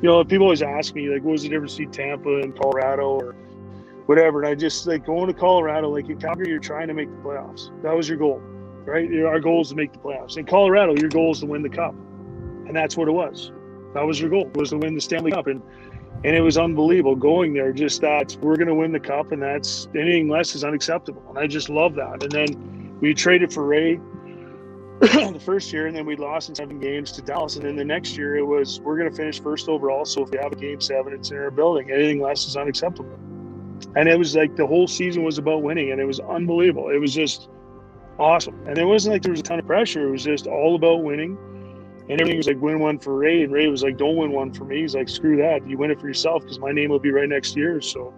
people always ask me, like, what was the difference between Tampa and Colorado or whatever? And I just, like, going to Colorado, like in Calgary, you're trying to make the playoffs. That was your goal, right? Our goal is to make the playoffs. In Colorado, your goal is to win the cup. And that's what it was. That was your goal, was to win the Stanley Cup. And it was unbelievable going there, just that we're going to win the cup, and that's anything less is unacceptable. And I just love that. And then we traded for Ray the first year, and then we lost in 7 games to Dallas. And then the next year it was, we're going to finish first overall. So if we have a game 7, it's in our building. Anything less is unacceptable. And it was like the whole season was about winning, and it was unbelievable. It was just awesome. And it wasn't like there was a ton of pressure. It was just all about winning. And everything was like, win one for Ray. And Ray was like, don't win one for me. He's like, screw that. You win it for yourself, because my name will be right next to yours. So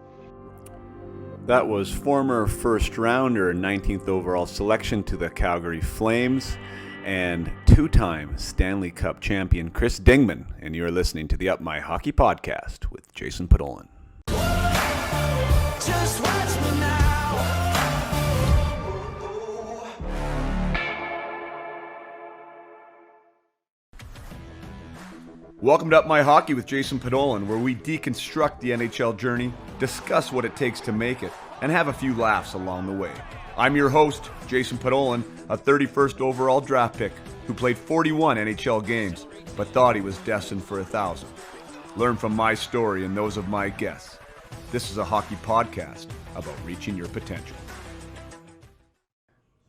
that was former first rounder and 19th overall selection to the Calgary Flames and 2-time Stanley Cup champion Chris Dingman. And you're listening to the Up My Hockey Podcast with Jason Podolin. Just watch me now. Welcome to Up My Hockey with Jason Podolin, where we deconstruct the N.H.L. journey, discuss what it takes to make it, and have a few laughs along the way. I'm your host, Jason Podolin, a 31st overall draft pick who played 41 N.H.L. games, but thought he was destined for 1,000. Learn from my story and those of my guests. This is a hockey podcast about reaching your potential.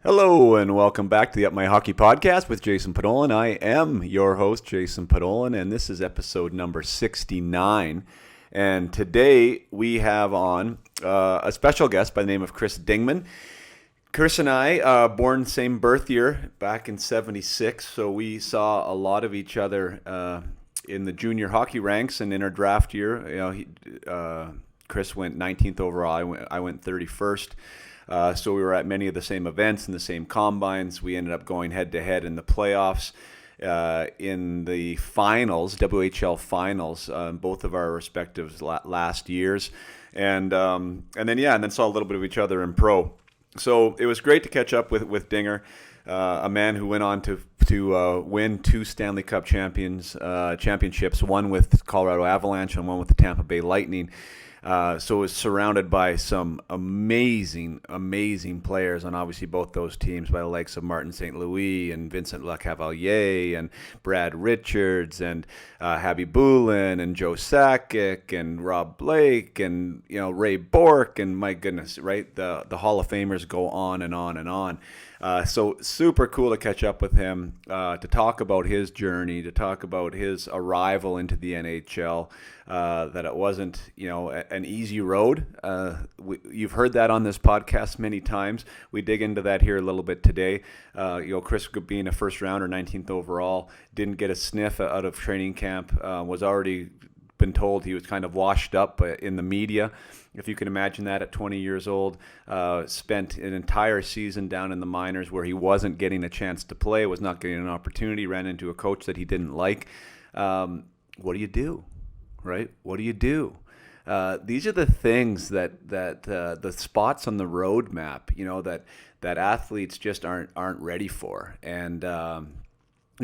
Hello and welcome back to the Up My Hockey Podcast with Jason Podolin. I am your host, Jason Podolin, and this is episode number 69. And today we have on a special guest by the name of Chris Dingman. Chris and I, born same birth year, back in 76, so we saw a lot of each other in the junior hockey ranks and in our draft year. Chris went 19th overall, I went 31st. So we were at many of the same events and the same combines. We ended up going head-to-head in the playoffs, in the finals, WHL finals, both of our respective last years. And then saw a little bit of each other in pro. So it was great to catch up with Dinger, a man who went on to win 2 Stanley Cup championships, one with Colorado Avalanche and one with the Tampa Bay Lightning. So it was surrounded by some amazing players on obviously both those teams, by the likes of Martin St.Louis and Vincent Lecavalier and Brad Richards and Habby Boulin and Joe Sakic and Rob Blake and Ray Bourque, and my goodness, right? The Hall of Famers go on and on and on. So super cool to catch up with him, to talk about his journey, to talk about his arrival into the NHL, that it wasn't, an easy road. You've heard that on this podcast many times. We dig into that here a little bit today. Chris, being a first rounder, 19th overall, didn't get a sniff out of training camp, was already been told he was kind of washed up in the media, if you can imagine that, at 20 years old. Spent an entire season down in the minors where he wasn't getting a chance to play, was not getting an opportunity, ran into a coach that he didn't like. What do you do, right? What do you do? These are the things that the spots on the road map, that athletes just aren't ready for. And I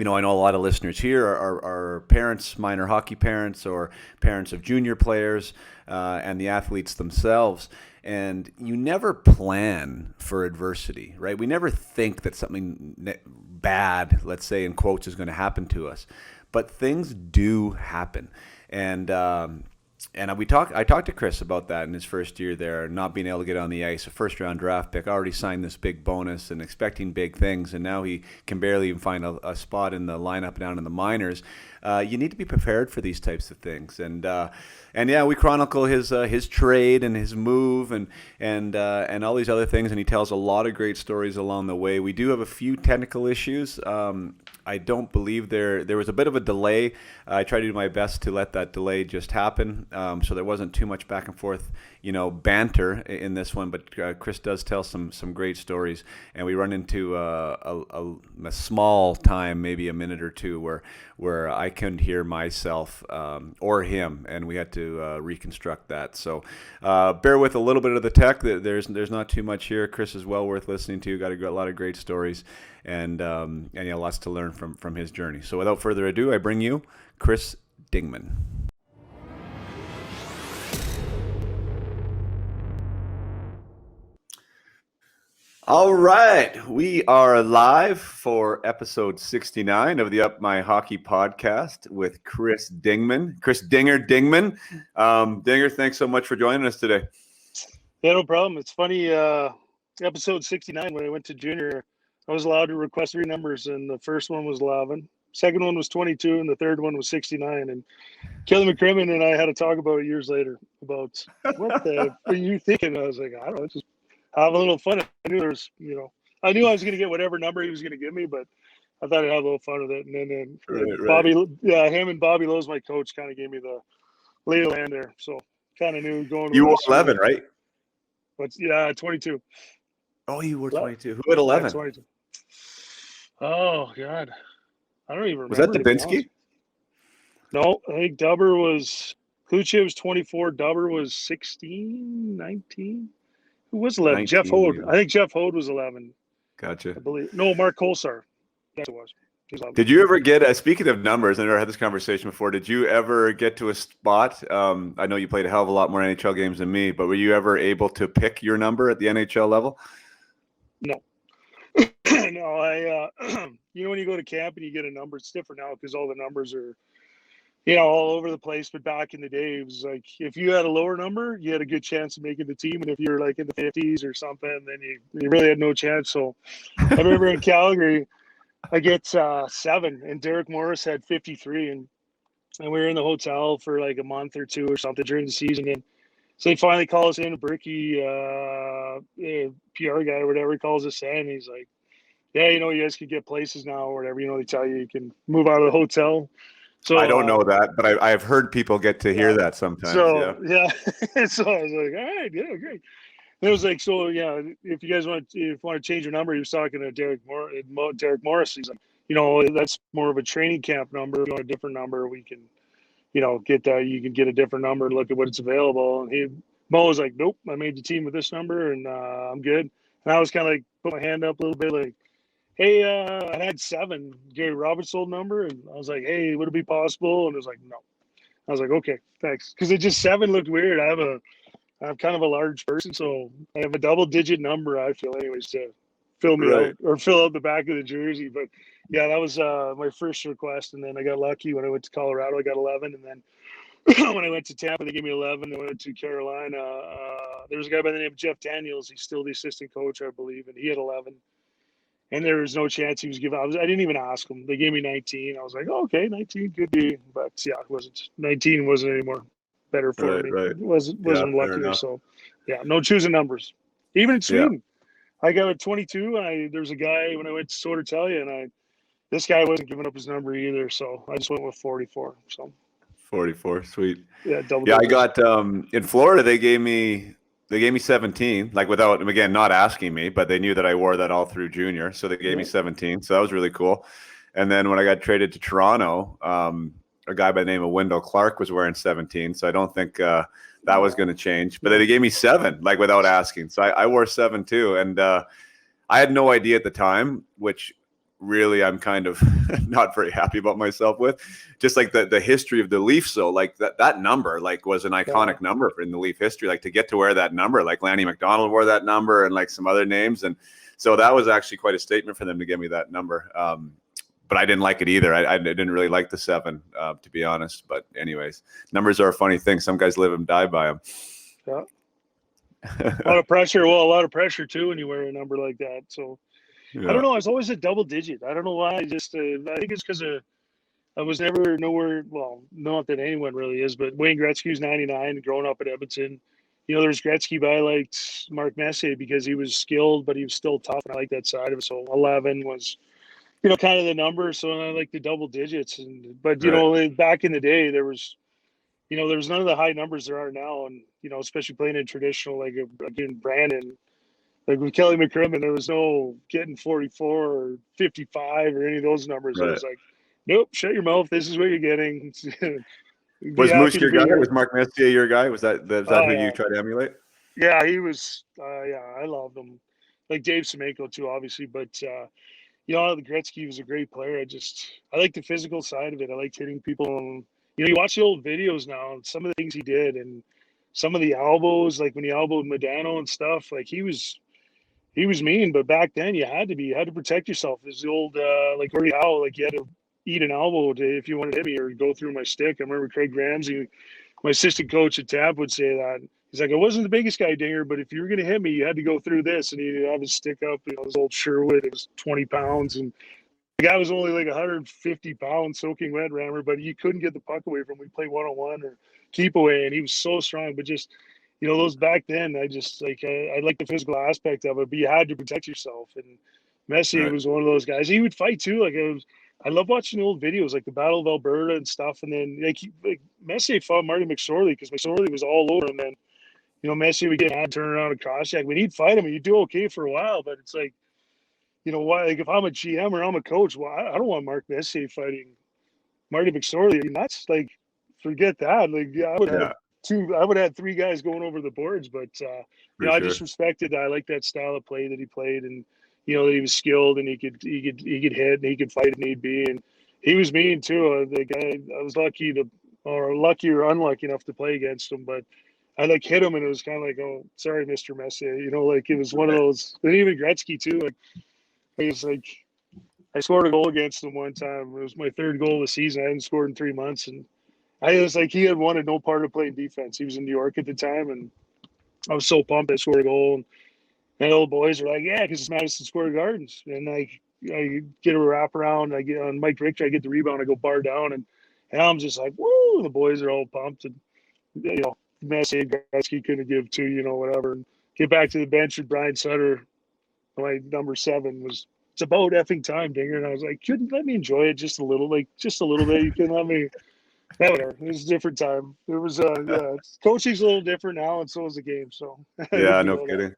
know a lot of listeners here are parents, minor hockey parents, or parents of junior players, and the athletes themselves. And you never plan for adversity, right? We never think that something bad, let's say in quotes, is going to happen to us. But things do happen. And I talked to Chris about that in his first year there, not being able to get on the ice, a first-round draft pick, already signed this big bonus and expecting big things, and now he can barely even find a spot in the lineup down in the minors. You need to be prepared for these types of things, and we chronicle his trade and his move and all these other things, and he tells a lot of great stories along the way. We do have a few technical issues. I don't believe there was a bit of a delay. I tried to do my best to let that delay just happen, so there wasn't too much back and forth, banter in this one. But Chris does tell some great stories, and we run into a small time, maybe a minute or two, where I couldn't hear myself or him, and we had to reconstruct that. So bear with a little bit of the tech. There's not too much here. Chris is well worth listening to. Got a lot of great stories, and lots to learn from his journey. So without further ado, I bring you Chris Dingman. All right, we are live for episode 69 of the Up My Hockey podcast with Chris Dingman. Chris Dingman. Dinger, thanks so much for joining us today. Yeah, no problem. It's funny. Episode 69, when I went to junior, I was allowed to request 3 numbers, and the first one was 11. Second one was 22, and the third one was 69. And Kelly McCrimmon and I had a talk about it years later about what the are you thinking? I was like, I don't know, just have a little fun. I knew there was, I knew I was going to get whatever number he was going to give me, but I thought I'd have a little fun with it. And then Right. Bobby, him and Bobby Lowe's my coach, kind of gave me the lay of the land there. So kind of knew going. You wore 11, right? But 22. Oh, you were 22. Who had 11? 22. Oh God, I don't even remember. Was that Dubinsky? No, I think Dubber was. Kluche was 24. Dubber was 16, 19. Who was 11? 19, Jeff Hode. yeah. I think Jeff Hode was 11. Gotcha. I believe. No, Mark Kolsar. Yes, it was. Did you ever get, speaking of numbers, I never had this conversation before, did you ever get to a spot, I know you played a hell of a lot more NHL games than me, but were you ever able to pick your number at the NHL level? No. No, when you go to camp and you get a number, it's different now because all the numbers are, all over the place. But back in the day, it was like if you had a lower number, you had a good chance of making the team. And if you're like in the 50s or something, then you really had no chance. So I remember in Calgary, I get 7, and Derek Morris had 53, and we were in the hotel for like a month or 2 or something during the season. And so they finally call us in, Bourque, PR guy or whatever, he calls us in. And he's like, yeah, you guys can get places now or whatever. They tell you can move out of the hotel. So I don't know that, but I've heard people get to hear that sometimes. So, yeah. So I was like, all right, yeah, great. And it was like, so, yeah, if you guys want to change your number, he was talking to Derek Morris. He's like, that's more of a training camp number. If you want a different number, we can, get that. You can get a different number and look at what's available. And Mo was like, nope, I made the team with this number and I'm good. And I was kind of like, put my hand up a little bit like, hey, I had 7, Gary Roberts' old number. And I was like, hey, would it be possible? And it was like, no. I was like, okay, thanks. Because it just 7 looked weird. I'm kind of a large person, so I have a double-digit number, I feel, anyways, to fill me out or fill out the back of the jersey. But, yeah, that was my first request, and then I got lucky when I went to Colorado. I got 11, and then when I went to Tampa, they gave me 11. I went to Carolina. There was a guy by the name of Jeff Daniels. He's still the assistant coach, I believe, and he had 11. And there was no chance he was given. I didn't even ask him. They gave me 19. I was like, oh, okay, 19 could be. But, yeah, it wasn't. 19 wasn't anymore. Better for me. Right. It wasn't luckier. So, yeah, no choosing numbers. Even in Sweden, I got a 22. And there's a guy when I went to Storytime, and this guy wasn't giving up his number either. So I just went with 44. So 44, sweet. Yeah, double. Yeah, I got in Florida. They gave me 17, like without, again, not asking me, but they knew that I wore that all through junior, so they gave me 17. So that was really cool. And then when I got traded to Toronto, a guy by the name of Wendell Clark was wearing 17, so I don't think that was going to change. But they gave me 7, like without asking. So I wore 7 too, and I had no idea at the time, which really I'm kind of not very happy about myself with. Just like the history of the Leafs, so like that number like was an iconic number in the Leaf history. Like to get to wear that number, like Lanny McDonald wore that number, and like some other names, and so that was actually quite a statement for them to give me that number. But I didn't like it either. I didn't really like the 7, to be honest. But anyways, numbers are a funny thing. Some guys live and die by them. Yeah. A lot of pressure. Well, a lot of pressure too when you wear a number like that. So I don't know. I was always a double digit. I don't know why. I think it's because I was never nowhere. Well, not that anyone really is, but Wayne Gretzky's 99. Growing up at Edmonton, there's Gretzky, but I liked Mark Messier because he was skilled, but he was still tough. And I like that side of it. So 11 was. Kind of the number. So I like the double digits. But back in the day, there was none of the high numbers there are now. And, especially playing in traditional, like in Brandon, like with Kelly McCrimmon, there was no getting 44 or 55 or any of those numbers. Right. It was like, nope, shut your mouth. This is what you're getting. Was Moose your guy? Was Mark Messier your guy? Was that who you tried to emulate? Yeah, he was. I loved him. Like Dave Semenko too, obviously. But, the Gretzky was a great player. I like the physical side of it. I liked hitting people. And, you watch the old videos now and some of the things he did and some of the elbows, like when he elbowed Modano and stuff, like he was he was mean, but back then you had to protect yourself. There's the old like Gordie Howe, like you had to eat an elbow if you wanted to hit me or go through my stick. I remember Craig Ramsey, my assistant coach at Tampa, would say that. He's like, I wasn't the biggest guy, Dinger, but if you were going to hit me, you had to go through this. And he'd have his stick up, his old Sherwood, it was 20 pounds. And the guy was only like 150 pounds soaking wet rammer, but you couldn't get the puck away from him. We'd play one-on-one or keep away, and he was so strong. But just, those back then, I just I like the physical aspect of it, but you had to protect yourself. And Messier was one of those guys. He would fight too. I love watching the old videos, like the Battle of Alberta and stuff. And then like Messier fought Marty McSorley because McSorley was all over him. And Messier would get mad, turn around and cross check. When he'd fight him, and you'd do okay for a while, but it's like, why? Like if I'm a GM or I'm a coach, well, I don't want Mark Messier fighting Marty McSorley. I mean, that's like, forget that. Like, yeah, I would have had three guys going over the boards, but I just respected that. I like that style of play that he played, and that he was skilled and he could hit and he could fight if need be, and he was mean too. I was lucky or unlucky enough to play against him, but I hit him and it was kind of like, oh, sorry, Mr. Messier. Like it was one of those. And even Gretzky too. I scored a goal against him one time. It was my third goal of the season. I hadn't scored in 3 months, and I was like, he had wanted no part of playing defense. He was in New York at the time, and I was so pumped I scored a goal. And the old boys were like, yeah, because it's Madison Square Gardens. And I get a wraparound. I get on Mike Richter. I get the rebound. I go bar down, and I'm just like, woo! The boys are all pumped, and Messier, Gretzky couldn't give two, whatever. And get back to the bench with Brian Sutter. My number 7 was, it's about effing time, Dinger. And I was like, couldn't let me enjoy it just a little bit. You can let me. Whatever. It was a different time. It was, coaching's a little different now, and so is the game. So yeah, no kidding.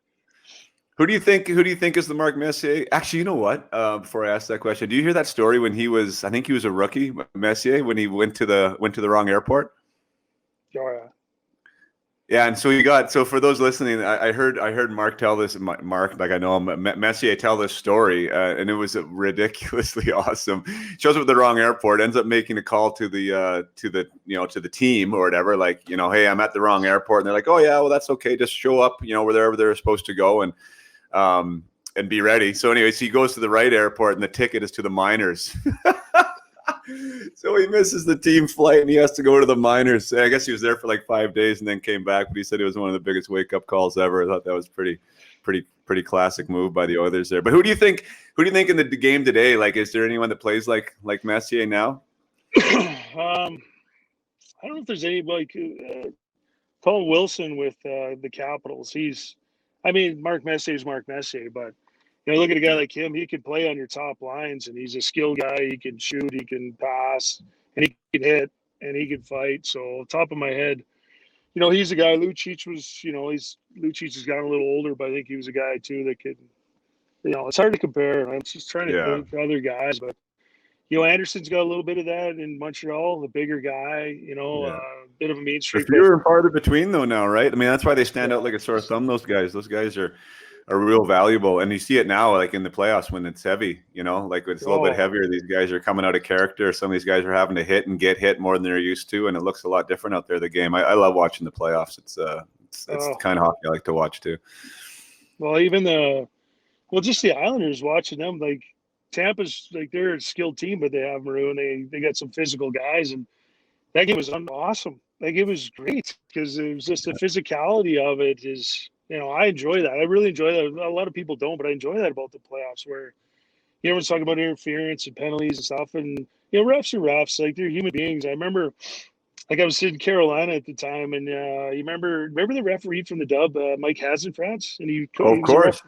Who do you think is the Mark Messier? Actually, you know what? Before I ask that question, do you hear that story when I think he was a rookie, Messier, when he went to the wrong airport? Oh yeah. Yeah, and so for those listening, I heard Mark tell this. Mark, like I know him, Messier tell this story, and it was ridiculously awesome. Shows up at the wrong airport, ends up making a call to the team or whatever. Like, hey, I'm at the wrong airport, and they're like, oh yeah, well that's okay, just show up, wherever they're supposed to go, and be ready. So anyways, he goes to the right airport, and the ticket is to the minors. So he misses the team flight and he has to go to the minors. I guess he was there for like 5 days and then came back, but he said it was one of the biggest wake-up calls ever. I thought that was pretty classic move by the Oilers there. But who do you think in the game today? Like, is there anyone that plays like Messier now? I don't know if there's any Paul Wilson with the Capitals. Mark Messier is Mark Messier, but look at a guy like him. He can play on your top lines, and he's a skilled guy. He can shoot, he can pass, and he can hit, and he can fight. So, top of my head, he's a guy. Lucic was, Lucic has gotten a little older, but I think he was a guy too that could, it's hard to compare. I'm just trying to think for other guys, but Anderson's got a little bit of that in Montreal, the bigger guy, bit of a mean streak. Fewer and farther between though now, right? I mean, that's why they stand out like a sore thumb. Those guys are real valuable, and you see it now, like in the playoffs when it's heavy. Like it's a little bit heavier. These guys are coming out of character. Some of these guys are having to hit and get hit more than they're used to, and it looks a lot different out there. The game, I love watching the playoffs. It's the kind of hockey I like to watch too. Well, even just the Islanders, watching them, like Tampa's, like they're a skilled team, but they have Maroon. They got some physical guys, and that game was awesome. Like it was great because it was just the physicality of it is. I enjoy that. I really enjoy that. A lot of people don't, but I enjoy that about the playoffs where, everyone's talking about interference and penalties and stuff. And, refs are refs. Like, they're human beings. I remember, I was in Carolina at the time, and you remember the referee from the Dub, Mike Hasenfratz? And he of course.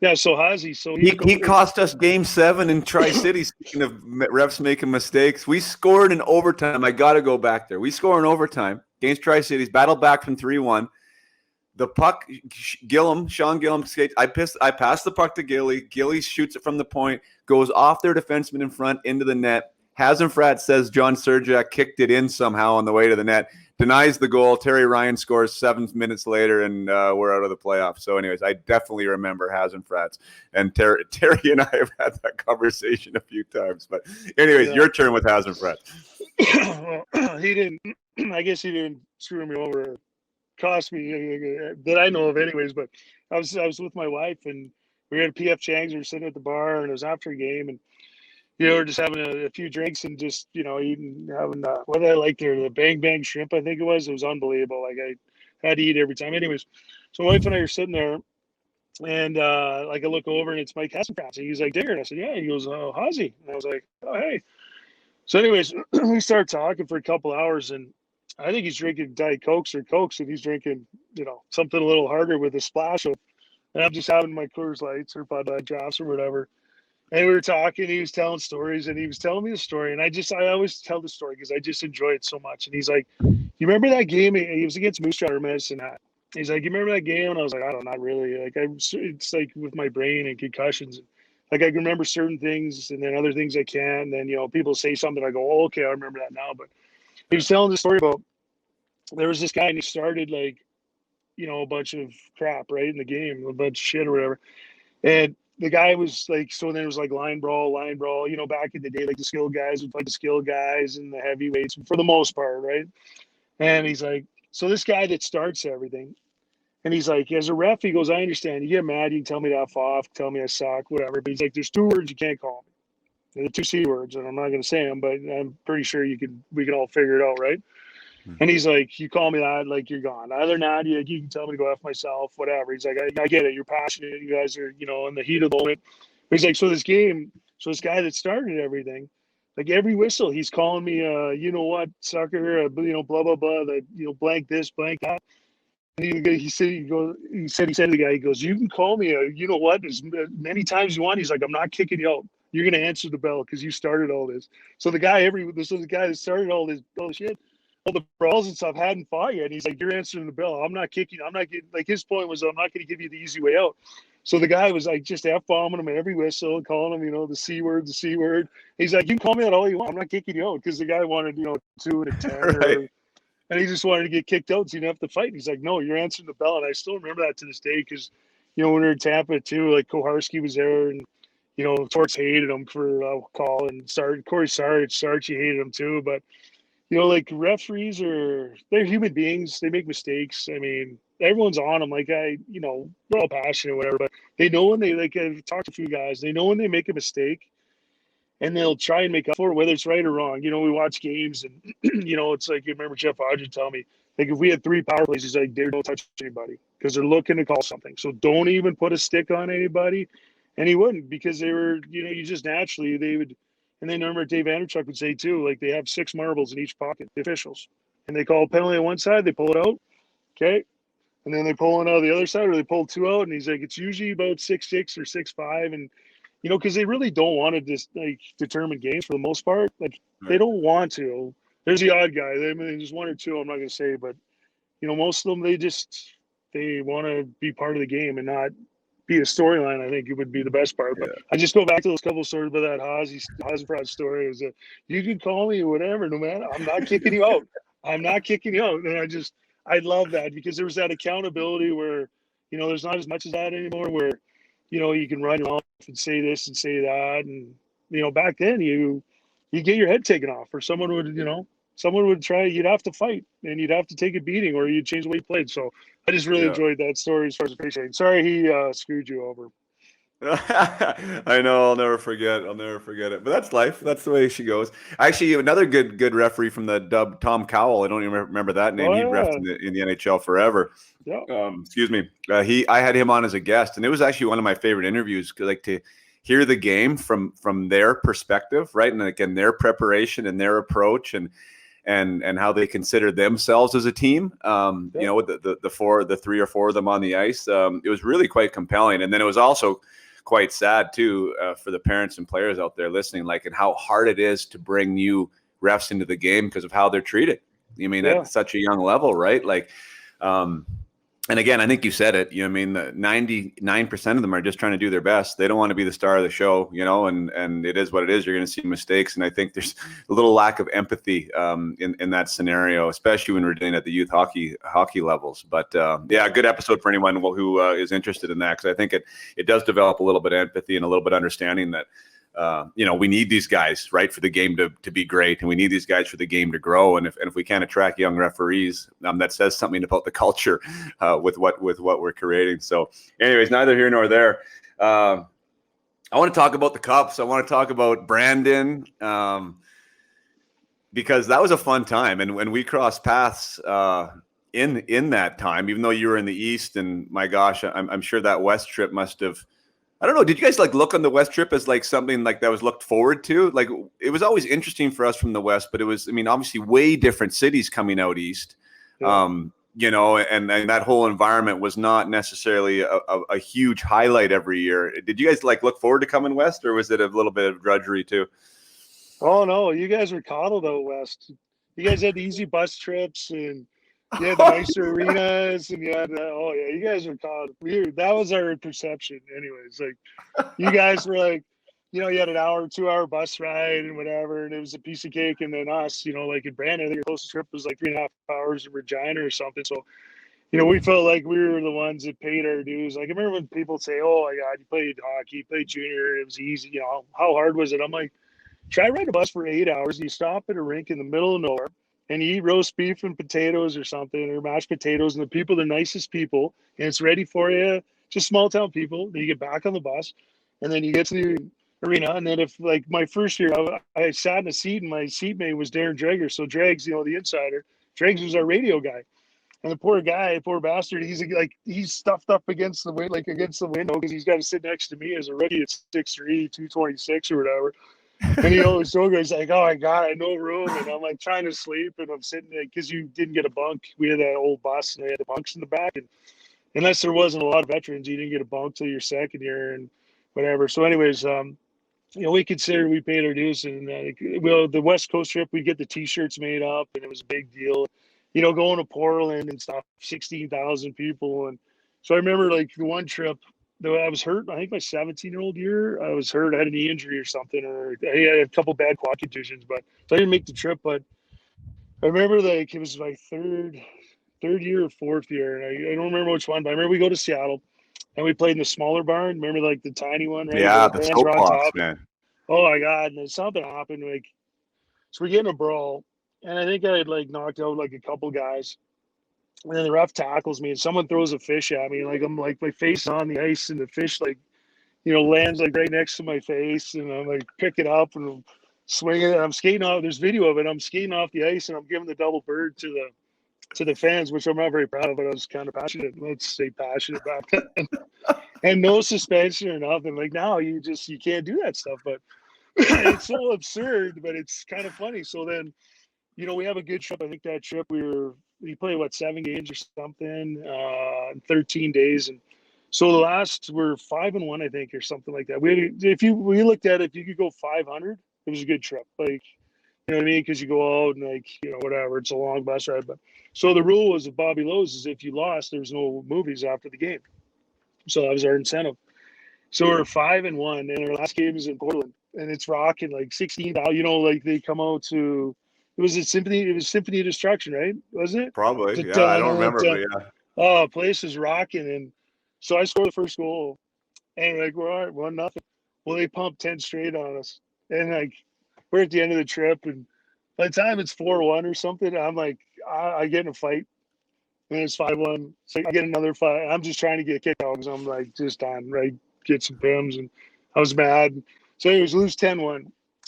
Yeah, so Hazy. So he cost us Game 7 in Tri-City. Speaking of refs making mistakes, we scored in overtime. I got to go back there. We score in overtime against Tri-Cities, battled back from 3-1. The puck, Sean Gillum skates. I pass the puck to Gilly. Gilly shoots it from the point, goes off their defenseman in front into the net. Hasenfratz says John Serjak kicked it in somehow on the way to the net. Denies the goal. Terry Ryan scores 7 minutes later, and we're out of the playoffs. So anyways, I definitely remember Hasenfratz. And Terry and I have had that conversation a few times. But anyways, your turn with Hasenfratz. Well, he didn't. I guess he didn't screw me over. Cost me that I know of anyways, but I was with my wife and we were at PF Chang's. We were sitting at the bar, and it was after a game, and we're just having a few drinks and just having what did I like there? The bang bang shrimp, I think it was. It was unbelievable. Like I had to eat every time. Anyways, so my wife and I are sitting there, and I look over and it's Mike Hassenkrantz. And he's like, Digger. And I said, yeah. He goes, oh, how's he? And I was like, oh, hey. So anyways, we start talking for a couple hours, and I think he's drinking Diet Cokes or Cokes, and he's drinking, something a little harder with a splash of, and I'm just having my Coors Lights or Bud Light drops or whatever. And we were talking, he was telling stories, and he was telling me the story. And I always tell the story because I just enjoy it so much. And he's like, you remember that game? He was against Moose Jaw or Medicine Hat. He's like, you remember that game? And I was like, I don't know, not really. Like, it's like with my brain and concussions. Like, I can remember certain things and then other things I can't. And then, people say something, I go, oh, okay, I remember that now. But he was telling the story about there was this guy and he started a bunch of crap, right, in the game, a bunch of shit or whatever. And the guy was like, so then it was like line brawl, back in the day, like the skilled guys would fight the skilled guys and the heavyweights for the most part, right? And he's like, so this guy that starts everything, and he's like, as a ref, he goes, I understand. You get mad, you can tell me to F off, tell me I suck, whatever. But he's like, there's 2 words you can't call me. They're the 2 C words, and I'm not going to say them, but I'm pretty sure we can all figure it out, right? And he's like, you call me that, like, you're gone. Other than that, you can tell me to go F myself, whatever. He's like, I get it. You're passionate. You guys are, in the heat of the moment. But he's like, so this guy that started everything, like every whistle, he's calling me, you know what, sucker, blah, blah, blah, blank this, blank that. And he said to the guy, he goes, you can call me you know what, as many times you want. He's like, I'm not kicking you out. You're going to answer the bell because you started all this. So the guy that started all this shit, all the brawls and stuff hadn't fought yet. And he's like, you're answering the bell. I'm not getting, like, his point was, I'm not going to give you the easy way out. So the guy was like, just F-bombing him at every whistle, calling him, the C word. He's like, you can call me that all you want. I'm not kicking you out, because the guy wanted, 2 and a 10 right. and he just wanted to get kicked out so he didn't have to fight. And he's like, no, you're answering the bell. And I still remember that to this day, because, when we were in Tampa too, like Koharski was there, and, Torts hated him for call, and Corey Sarge, he hated him too. But, like, referees they're human beings. They make mistakes. I mean, everyone's on them. Like, we're all passionate or whatever, but they know when I've talked to a few guys, they know when they make a mistake, and they'll try and make up for it, whether it's right or wrong. We watch games, and, it's like, you remember Jeff Hodge tell me, like, if we had 3 power plays, he's like, they don't touch anybody because they're looking to call something. So don't even put a stick on anybody. And he wouldn't, because they were, you just naturally, they would. And then I remember Dave Anderchuk would say too, like, they have 6 marbles in each pocket, the officials. And they call a penalty on one side, they pull it out. Okay. And then they pull it out the other side, or they pull 2 out. And he's like, it's usually about 6-6 or 6-5. And, because they really don't want to just determine games for the most part. Like, They don't want to. There's the odd guy. There's 1 or 2, I'm not going to say, but, most of them, they want to be part of the game and not be a storyline. I think it would be the best part. But I just go back to those couple of stories about that Hasenfratz story. It was you can call me whatever, no matter. I'm not kicking you out. I'm not kicking you out. And I love that, because there was that accountability where, there's not as much as that anymore, where, you can run your mouth and say this and say that. And, back then you get your head taken off, or someone would try, you'd have to fight, and you'd have to take a beating, or you'd change the way you played. So I just really enjoyed that story as far as appreciating. Sorry he screwed you over. I know, I'll never forget it. But that's life. That's the way she goes. Actually, another good referee from the dub, Tom Cowell. I don't even remember that name. He refed in the N.H.L. forever. Yeah. Excuse me. I had him on as a guest, and it was actually one of my favorite interviews, like, to hear the game from their perspective, right? And again, their preparation and their approach, and how they consider themselves as a team. With the 3 or 4 of them on the ice. It was really quite compelling. And then it was also quite sad too, for the parents and players out there listening, and how hard it is to bring new refs into the game because of how they're treated. At such a young level, right? And again, I think you said it, 99% of them are just trying to do their best. They don't want to be the star of the show, and it is what it is. You're going to see mistakes. And I think there's a little lack of empathy in that scenario, especially when we're dealing at the youth hockey levels. But a good episode for anyone who is interested in that, because I think it does develop a little bit of empathy and a little bit of understanding that, we need these guys, right, for the game to be great, and we need these guys for the game to grow. And if we can't attract young referees, that says something about the culture with what we're creating. So, anyways, neither here nor there. I want to talk about the Cups. I want to talk about Brandon because that was a fun time. And when we crossed paths in that time, even though you were in the East, and my gosh, I'm sure that West trip must have, I don't know, did you guys like look on the West trip as like something like that was looked forward to? Like it was always interesting for us from the West, but it was, I mean, obviously way different cities coming out East. Yeah. You know, and that whole environment was not necessarily a huge highlight every year. Did you guys like look forward to coming West, or was it a little bit of drudgery too? Oh no, you guys were coddled out West. You guys had the easy bus trips, and you had the nicer arenas, and you had oh yeah, you guys were coddled. That was our perception, anyways. Like you guys were like, you know, you had an hour, 2 hour bus ride and whatever, and it was a piece of cake. And then us, you know, like in Brandon, I think your closest trip was like 3.5 hours in Regina or something. So, you know, we felt like we were the ones that paid our dues. Like I remember when people say, "Oh my God, you played hockey, you played junior, it was easy." You know, how hard was it? I'm like, try ride a bus for 8 hours. You stop at a rink in the middle of nowhere, and you eat roast beef and potatoes or something, or mashed potatoes, and the people, the nicest people, and it's ready for you. Just small town people. Then you get back on the bus, and then you get to the arena. And then if like my first year, I sat in a seat, and my seatmate was Darren Dreger. So Dregs, you know, the insider, Dregs was our radio guy. And the poor guy, poor bastard, he's stuffed up against the window because he's got to sit next to me as a rookie at 6'3", 226 or whatever. And he always told me, he's like, "Oh my God, I had no room." And I'm like trying to sleep, and I'm sitting there because you didn't get a bunk. We had that old bus, and they had the bunks in the back. And unless there wasn't a lot of veterans, you didn't get a bunk till your second year and whatever. So, anyways, you know, we considered we paid our dues, and well, the West Coast trip, we get the T-shirts made up, and it was a big deal. You know, going to Portland and stuff, 16,000 people, and so I remember like the one trip. Though I was hurt, I think my 17-year-old year, I was hurt. I had a knee injury or something, or I had a couple bad quad contusions, but so I didn't make the trip. But I remember like it was my third year or fourth year, and I don't remember which one, but I remember we go to Seattle and we played in the smaller barn. Remember like the tiny one, right? Yeah, The the fans were on soapbox, top. man. Oh my God! And then something happened. Like, so we get in a brawl, and I think I had like knocked out like a couple guys. And then the ref tackles me, and someone throws a fish at me. Like I'm like my face on the ice, and the fish like, you know, lands like right next to my face, and I'm like pick it up and I'm swinging it. I'm skating off. There's video of it. I'm skating off the ice, and I'm giving the double bird to the fans, which I'm not very proud of, but I was kind of passionate. Let's say passionate back then. And no suspension or nothing. Like now, you can't do that stuff. But it's so absurd, but it's kind of funny. So then, you know, we have a good trip. I think that trip we played what 7 games or something, in 13 days, and so the last we're 5-1, I think, or something like that. We looked at it, if you could go 500, it was a good trip. Like, you know what I mean? Because you go out and like, you know, whatever, it's a long bus ride. But so the rule was at Bobby Lowe's is if you lost, there was no movies after the game. So that was our incentive. So we're 5-1, and our last game is in Portland, and it's rocking like 16,000. You know, like they come out to. It was Symphony of Destruction, right? Was it? Probably. Yeah, I don't remember, but yeah. Oh, place is rocking, and so I scored the first goal, and like we're all right, 1-0. Well, they pumped 10 straight on us, and like we're at the end of the trip, and by the time it's 4-1 or something, I'm like I get in a fight, and it's 5-1. So I get another fight. I'm just trying to get kicked out because I'm like just done, right? Get some pims, and I was mad. So anyways, lose 10-1,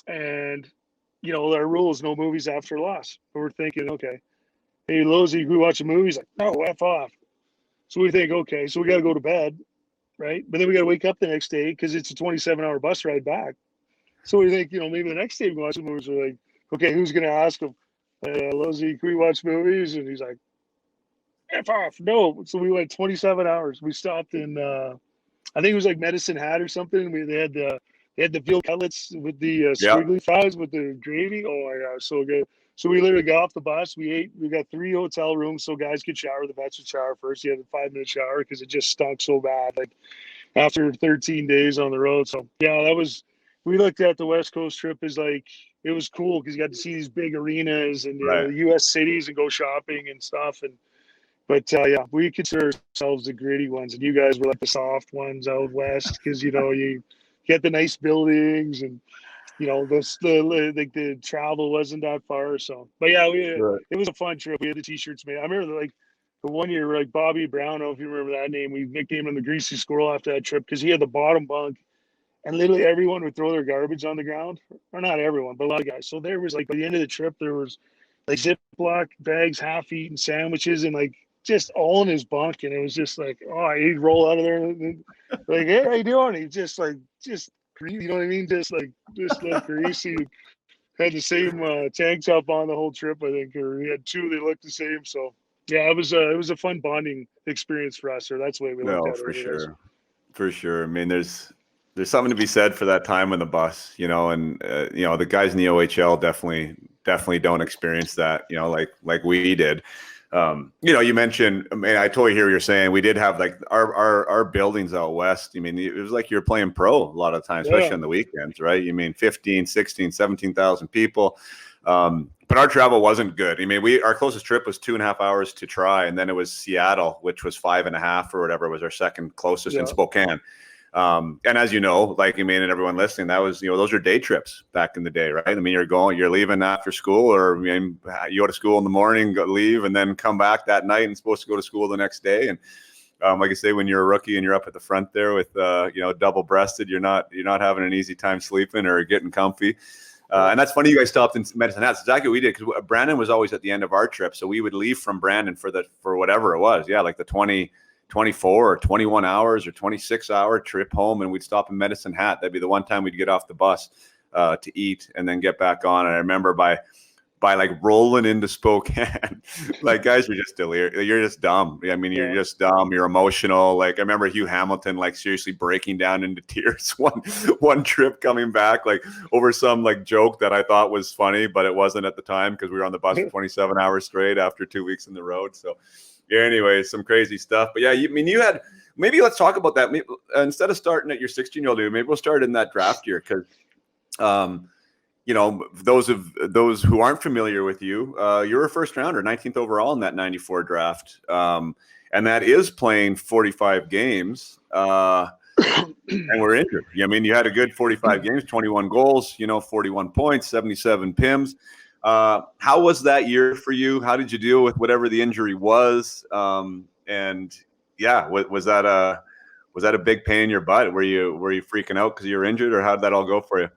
and you know our rule is no movies after a loss. But we're thinking, okay, hey Losey, we watch a movie. He's like, no, F off. So we think, okay, so we got to go to bed, right? But then we got to wake up the next day because it's a 27-hour bus ride back. So we think, you know, maybe the next day we can watch the movies. We're like, okay, who's going to ask him? Losey, can we watch movies? And he's like, F off. No. So we went 27 hours. We stopped in, I think it was like Medicine Hat or something. They had the veal cutlets with the squiggly fries with the gravy. Oh my God, so good. So we literally got off the bus. We ate. We got 3 hotel rooms so guys could shower. The vets would shower first. You had a 5-minute shower because it just stunk so bad. Like after 13 days on the road. So yeah, that was. We looked at the West Coast trip as like it was cool because you got to see these big arenas and Right. U.S. cities and go shopping and stuff. But yeah, we consider ourselves the gritty ones, and you guys were like the soft ones out west because you know you get the nice buildings and you know the travel wasn't that far. So, but yeah, it was a fun trip. We had the T-shirts made. I remember like the one year, like Bobby Brown, I don't know if you remember that name, we nicknamed him the Greasy Squirrel after that trip because he had the bottom bunk, and literally everyone would throw their garbage on the ground, or not everyone, but a lot of guys. So there was like by the end of the trip, there was like Ziploc bags, half-eaten sandwiches, and like just all in his bunk, and it was just like, oh, he'd roll out of there, and like, hey, how you doing? He just like, you know what I mean? Just like greasy. Had the same tank top on the whole trip, I think, or we had two that looked the same. So yeah, it was a fun bonding experience for us, or that's the way we looked No, at it. for Anyways. sure. For sure. I mean, there's something to be said for that time on the bus, and the guys in the OHL definitely don't experience that, like we did. You mentioned, I mean, I totally hear what you're saying. We did have like our buildings out west. I mean, it was like you're playing pro a lot of times, especially Yeah. on the weekends, right? You mean 15, 16, 17,000 people. But our travel wasn't good. I mean, our closest trip was 2.5 hours to try, and then it was Seattle, which was 5.5 or whatever, was our second closest in Spokane. And as you know, like, I mean, and everyone listening, that was, those are day trips back in the day, right? I mean, you're leaving after school, or I mean, you go to school in the morning, leave, and then come back that night and supposed to go to school the next day. And like I say, when you're a rookie and you're up at the front there with, double breasted, you're not having an easy time sleeping or getting comfy. And that's funny you guys stopped in Medicine Hat. That's exactly what we did, because Brandon was always at the end of our trip. So we would leave from Brandon for whatever it was. Yeah, like the 24 or 21 hours or 26-hour trip home, and we'd stop in Medicine Hat. That'd be the one time we'd get off the bus to eat and then get back on. And I remember by like rolling into Spokane, like, guys, you're just delirious. You're just dumb. I mean, you're just dumb. You're emotional. Like, I remember Hugh Hamilton, like, seriously breaking down into tears one trip coming back, like, over some like joke that I thought was funny, but it wasn't at the time, because we were on the bus for 27 hours straight after 2 weeks in the road. So yeah, anyway, some crazy stuff. But yeah, you had, maybe let's talk about that. Instead of starting at your 16-year-old, maybe we'll start in that draft year, because those who aren't familiar with you, you're a first rounder, 19th overall in that 94 draft. And that is playing 45 games. And we're injured. I mean, you had a good 45 games, 21 goals, 41 points, 77 PIMs. How was that year for you? How did you deal with whatever the injury was? And yeah, was that a big pain in your butt? Were you freaking out because you were injured, or how did that all go for you?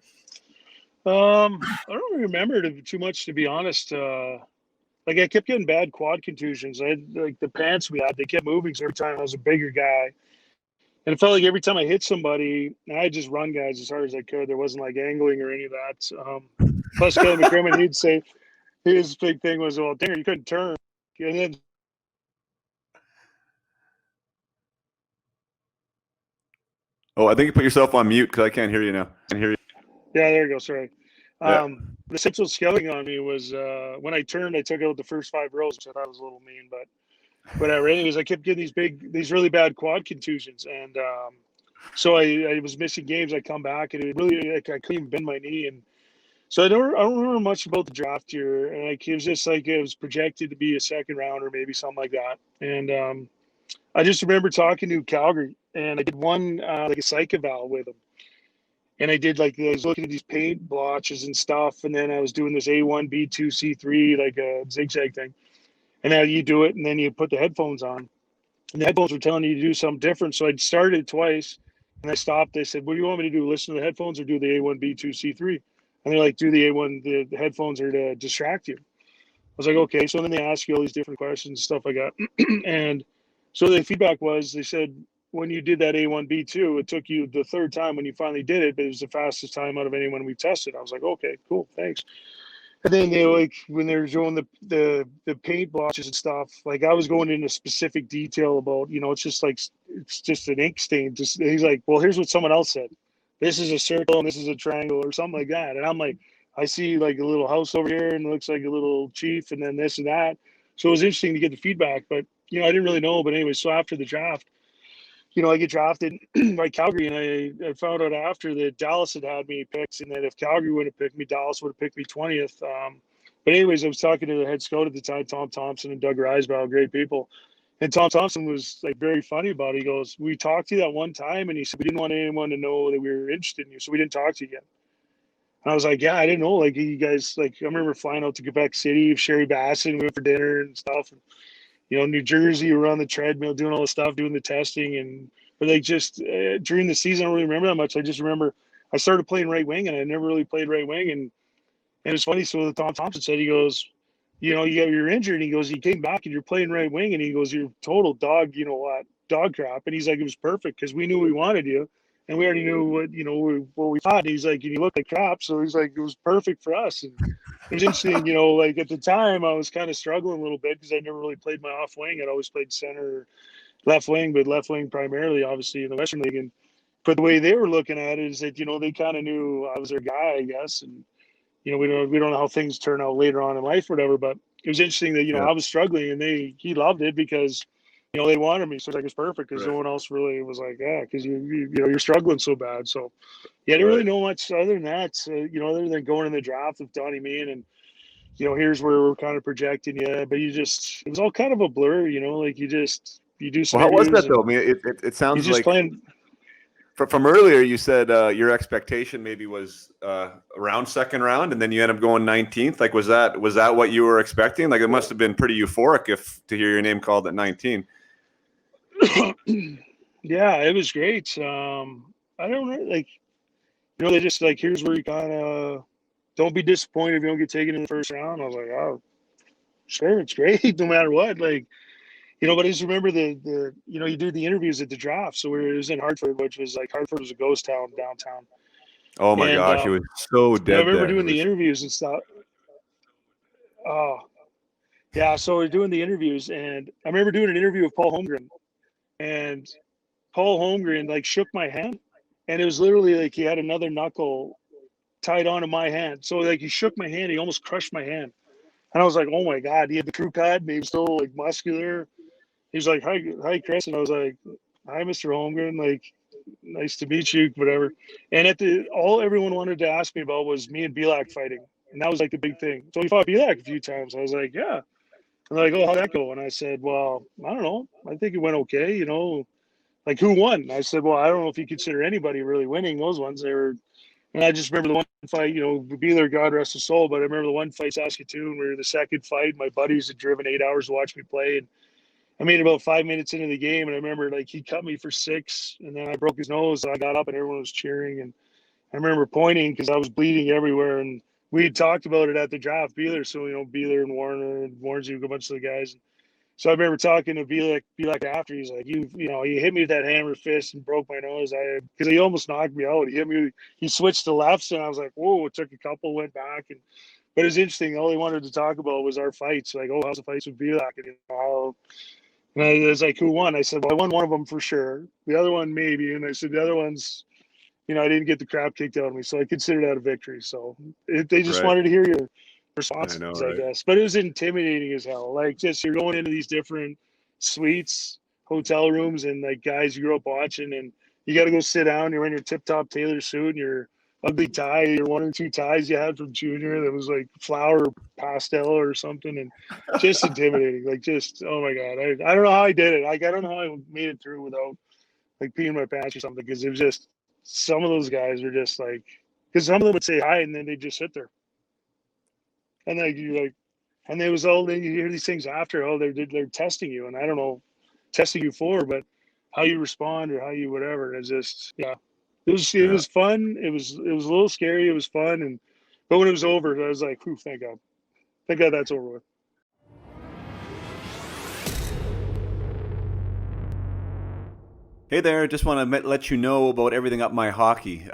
I don't remember too much, to be honest. Like, I kept getting bad quad contusions. I had, like, the pants we had, they kept moving. So every time I was a bigger guy, and it felt like every time I hit somebody, and I just run guys as hard as I could. There wasn't like angling or any of that. Plus, Kelly McCrimmon, he'd say his big thing was, well, Dinger, you couldn't turn. And then Oh, I think you put yourself on mute, because I can't hear you now. yeah, there you go. Sorry. Yeah. The central scaling on me was when I turned, I took out the first 5 rows, which I thought was a little mean, but whatever. Anyways, I kept getting these really bad quad contusions, and so I was missing games. I come back, and it really, like, I couldn't even bend my knee, and so I don't remember much about the draft year. And like, it was just like, it was projected to be a second round or maybe something like that. And I just remember talking to Calgary, and I did one like a psych eval with them. And I did, like, I was looking at these paint blotches and stuff, and then I was doing this A1, B2, C3, like a zigzag thing. And now you do it, and then you put the headphones on. And the headphones were telling you to do something different. So I'd started twice, and I stopped. They said, what do you want me to do? Listen to the headphones or do the A1, B2, C3? And they're like, do the A1. The headphones are to distract you. I was like, okay. So then they ask you all these different questions and stuff like that. And so the feedback was, they said, when you did that A1, B2, it took you the third time when you finally did it, but it was the fastest time out of anyone we've tested. I was like, okay, cool, thanks. And then they, like, when they were showing the paint blotches and stuff, like, I was going into specific detail about, it's just like, it's just an ink stain. Just, he's like, well, here's what someone else said. This is a circle and this is a triangle or something like that. And I'm like, I see like a little house over here and it looks like a little chief and then this and that. So it was interesting to get the feedback, but, I didn't really know. But anyway, so after the draft, I get drafted by Calgary, and I found out after that Dallas had me picked, and that if Calgary would have picked me, Dallas would have picked me 20th. But anyways, I was talking to the head scout at the time, Tom Thompson and Doug Reisbaugh, great people. And Tom Thompson was like very funny about it. He goes, we talked to you that one time, and he said, we didn't want anyone to know that we were interested in you, so we didn't talk to you again. And I was like, yeah, I didn't know. Like, you guys, like, I remember flying out to Quebec City, Sherry Bassett, and we went for dinner and stuff. And New Jersey, we were on the treadmill doing all the stuff, doing the testing, but like just during the season, I don't really remember that much. I just remember I started playing right wing, and I never really played right wing, and it's funny. So Tom Thompson said, he goes, you're injured. And he goes, you came back and you're playing right wing, and he goes, you're total dog, dog crap. And he's like, it was perfect because we knew we wanted you, and we already knew what we thought. And he's like, and you look like crap, so he's like, it was perfect for us. And it was interesting, like at the time I was kind of struggling a little bit because I never really played my off wing. I'd always played center, left wing, but left wing primarily, obviously in the Western League. But the way they were looking at it is that they kind of knew I was their guy, I guess, and we don't know how things turn out later on in life or whatever, but it was interesting that, I was struggling and he loved it because, they wanted me. So it's like, it's perfect because no one else really was like, yeah, because you're struggling so bad. So yeah, I didn't really know much other than that, other than going in the draft with Donnie Meehan and, here's where we're kind of projecting you, but it was all kind of a blur, like you do some. Well, how was that though? I mean, it sounds like playing. From earlier, you said your expectation maybe was around second round, and then you end up going 19th. Like, was that what you were expecting? Like, it must have been pretty euphoric to hear your name called at 19. Yeah, it was great. I don't know, like, they just like, here's where you kind of don't be disappointed if you don't get taken in the first round. I was like, oh, sure, it's great, no matter what. Like, but I just remember the you do the interviews at the draft. So it was in Hartford, which was like, Hartford was a ghost town downtown. Oh my gosh, it was so dead. I remember doing the interviews and stuff. Oh, yeah. So we're doing the interviews, and I remember doing an interview with Paul Holmgren, and Paul Holmgren like shook my hand, and it was literally like he had another knuckle tied onto my hand. So like he shook my hand, he almost crushed my hand, and I was like, oh my God, he had the crew cut, and he was still like muscular. He was like, hi, Chris. And I was like, hi, Mr. Holmgren. Like, nice to meet you, whatever. And all everyone wanted to ask me about was me and Belak fighting. And that was like the big thing. So we fought Belak a few times. I was like, yeah. And they're like, oh, how'd that go? And I said, well, I don't know. I think it went okay. Like, who won? And I said, well, I don't know if you consider anybody really winning those ones. And I just remember the one fight, Beeler, God rest his soul. But I remember the one fight, Saskatoon, where the second fight, my buddies had driven 8 hours to watch me play. And I made about 5 minutes into the game, and I remember like he cut me for 6, and then I broke his nose. And I got up, and everyone was cheering, and I remember pointing because I was bleeding everywhere. And we had talked about it at the draft, Beeler. So Beeler and Warner and Warrenzy, a bunch of the guys. So I remember talking to Belak after. He's like, you hit me with that hammer fist and broke my nose. Because he almost knocked me out. He hit me. He switched to lefts, and I was like, whoa! It took a couple, went back, but it was interesting. All he wanted to talk about was our fights. Like, oh, how's the fights with Belak? And how. And I was like, who won? I said, well, I won one of them for sure. The other one, maybe. And I said, the other one's, I didn't get the crap kicked out of me. So I consider that a victory. So they just wanted to hear your responses, I guess. But it was intimidating as hell. Like, just you're going into these different suites, hotel rooms, and like guys you grew up watching, and you got to go sit down. You're in your tip-top tailor suit and your ugly tie, your 1 or 2 ties you had from junior that was like flower pastel or something, and just intimidating. Like, just, oh my God, I don't know how I did it. Like, I don't know how I made it through without like peeing my pants or something, because it was just, some of those guys were just like, because some of them would say hi and then they just sit there, and like you like, and it was all, then you hear these things after, oh, they're testing you, and I don't know testing you for, but how you respond or how you whatever. It's just, yeah. It was fun. It was a little scary. It was fun, but when it was over, I was like, "Ooh, thank God that's over with." Hey there, just want to let you know about everything Up My Hockey.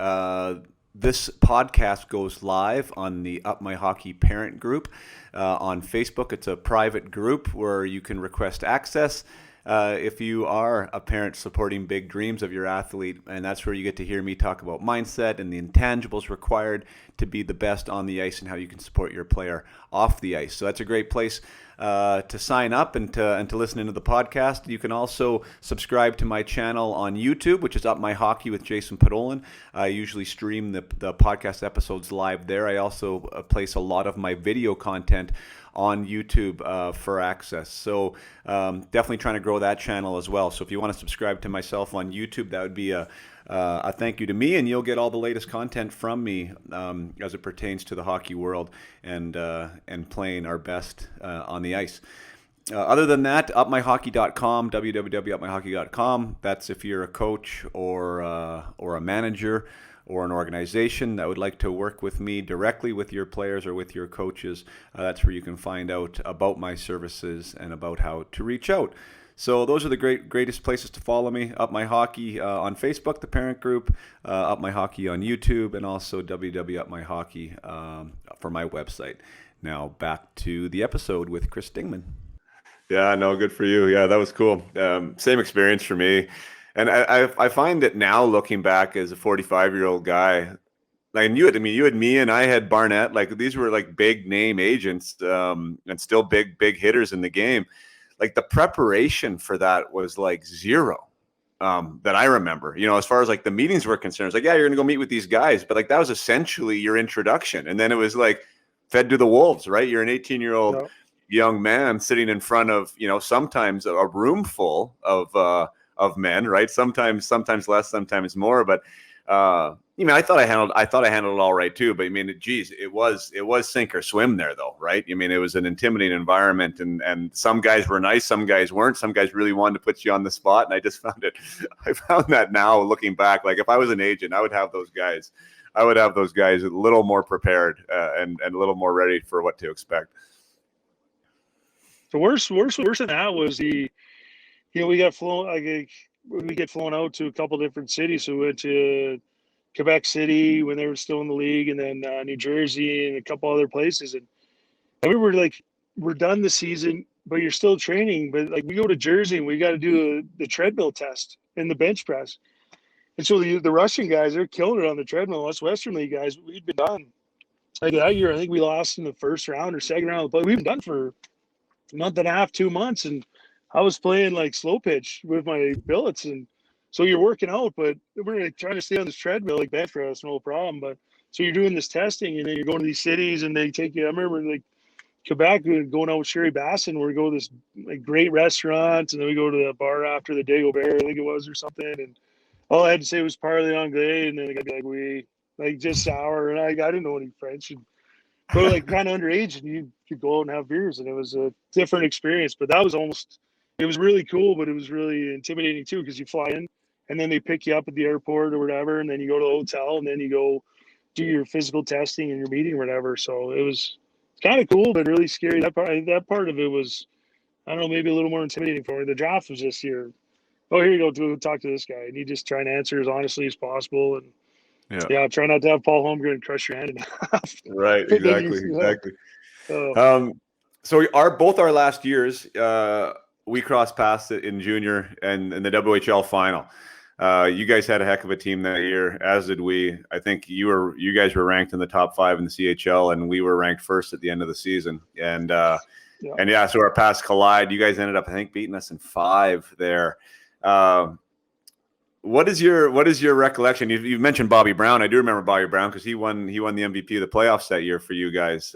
This podcast goes live on the Up My Hockey parent group on Facebook. It's a private group where you can request access. If you are a parent supporting big dreams of your athlete, and that's where you get to hear me talk about mindset and the intangibles required to be the best on the ice and how you can support your player off the ice. So that's a great place to sign up and to listen into the podcast. You can also subscribe to my channel on YouTube, which is Up My Hockey with Jason Podolin. I usually stream the podcast episodes live there. I also place a lot of my video content on YouTube for access. So definitely trying to grow that channel as well. So if you want to subscribe to myself on YouTube, that would be a thank you to me, and you'll get all the latest content from me as it pertains to the hockey world and playing our best on the ice. Other than that, upmyhockey.com, www.upmyhockey.com. That's if you're a coach or a manager or an organization that would like to work with me directly with your players or with your coaches. That's where you can find out about my services and about how to reach out. So those are the greatest places to follow me. Up My Hockey on Facebook, the parent group, Up My Hockey on YouTube, and also www.upmyhockey for my website. Now back to the episode with Chris Dingman. Yeah, no, good for you. Yeah, that was cool. Same experience for me. And I find that now looking back as a 45-year-old guy, like you had me and I had Barnett, like these were like big name agents and still big hitters in the game. Like the preparation for that was like zero that I remember, as far as like the meetings were concerned. It's like, yeah, you're going to go meet with these guys. But like that was essentially your introduction. And then it was like fed to the wolves, right? You're an 18-year-old young man sitting in front of, sometimes a room full of men, right? Sometimes less, sometimes more. But I thought I handled it all right too. But I mean, geez, it was sink or swim there, though, right? I mean, it was an intimidating environment, and some guys were nice, some guys weren't. Some guys really wanted to put you on the spot, and I found that now looking back, like if I was an agent, I would have those guys a little more prepared and a little more ready for what to expect. The worst than that was we got flown. We get flown out to a couple different cities. So we went to Quebec City when they were still in the league, and then New Jersey and a couple other places. And we were like, we're done the season, but you're still training. But like we go to Jersey and we got to do the treadmill test and the bench press. And so the Russian guys, they're killing it on the treadmill. Us Western League guys, we'd been done. Like that year, I think we lost in the first round or second round, but we've been done for a month and a half, 2 months, and I was playing like slow pitch with my billets, and so you're working out, but we're like trying to stay on this treadmill like bench press, no problem. But so you're doing this testing, and then you're going to these cities, and they take you. I remember like Quebec, going out with Sherry Bassin, where we go to this like great restaurant, and then we go to the bar after the Dagobert, I think it was, or something, and all I had to say was parley anglais, and then I'd be like, we like just sour, and I didn't know any French. And but like kind of underage, and you could go out and have beers, and it was a different experience. But that was it was really cool, but it was really intimidating too, because you fly in and then they pick you up at the airport or whatever, and then you go to the hotel, and then you go do your physical testing and your meeting or whatever. So it was kind of cool, but really scary. That part of it was, I don't know, maybe a little more intimidating for me. The draft was this year. Oh, here you go, talk to this guy, and you just try and answer as honestly as possible, and try not to have Paul Holmgren crush your hand in half. Right, exactly. So both our last years, we crossed paths in junior and in the WHL final. You guys had a heck of a team that year, as did we. I think you guys were ranked in the top 5 in the CHL, and we were ranked first at the end of the season. And so our paths collide. You guys ended up, I think, beating us in 5 there. What is your recollection? You've mentioned Bobby Brown. I do remember Bobby Brown because he won the MVP of the playoffs that year for you guys.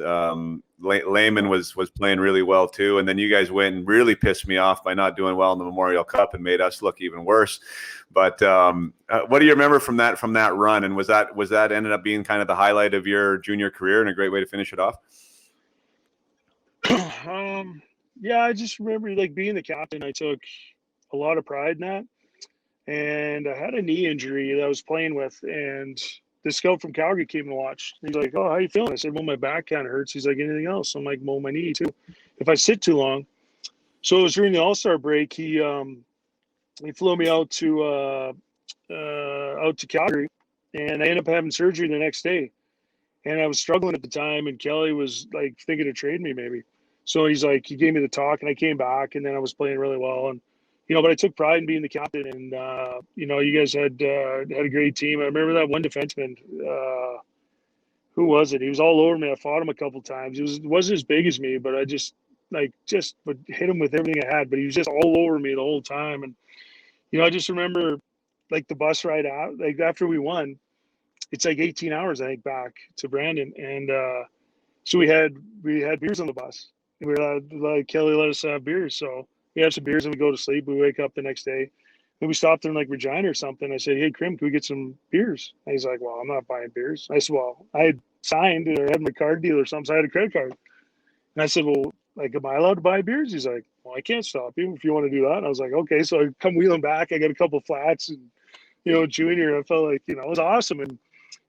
Layman was playing really well too, and then you guys went and really pissed me off by not doing well in the Memorial Cup and made us look even worse. But what do you remember from that run? And was that ended up being kind of the highlight of your junior career and a great way to finish it off? I just remember like being the captain. I took a lot of pride in that. And I had a knee injury that I was playing with, and the scout from Calgary came and watched. He's like, "Oh, how you feeling?" I said, "Well, my back kind of hurts." He's like, "Anything else?" I'm like, "Well, my knee too. If I sit too long." So it was during the All-Star break. He flew me out to Calgary, and I ended up having surgery the next day. And I was struggling at the time, and Kelly was like thinking of trading me maybe. So he gave me the talk, and I came back, and then I was playing really well. And but I took pride in being the captain, and you guys had a great team. I remember that one defenseman. Who was it? He was all over me. I fought him a couple times. He wasn't as big as me, but I just would hit him with everything I had. But he was just all over me the whole time. And I just remember like the bus ride out, like after we won, it's like 18 hours I think back to Brandon, and so we had beers on the bus. And we were like Kelly let us have beers, so. We have some beers and we go to sleep. We wake up the next day. Then we stopped in like Regina or something. I said, "Hey, Krim, can we get some beers?" And he's like, "Well, I'm not buying beers." I said, "Well, I had signed or had my card deal or something, so I had a credit card." And I said, "Well, like, am I allowed to buy beers?" He's like, well, I can't stop you if you want to do that. And I was like, okay. So I come wheeling back. I got a couple flats and, junior. I felt like, it was awesome. And,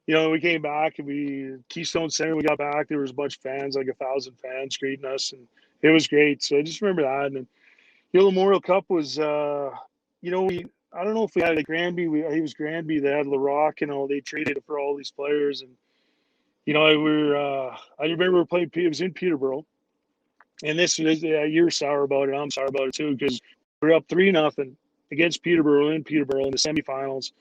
we came back and Keystone Center, we got back. There was a bunch of fans, like 1,000 fans greeting us. And it was great. So I just remember that. And then, the Memorial Cup was, I don't know if we had like Granby. He was Granby. They had LaRock, they traded it for all these players. And, I remember we were playing, it was in Peterborough. And you're sour about it. I'm sour about it too, because we were up 3-0 against Peterborough in the semifinals.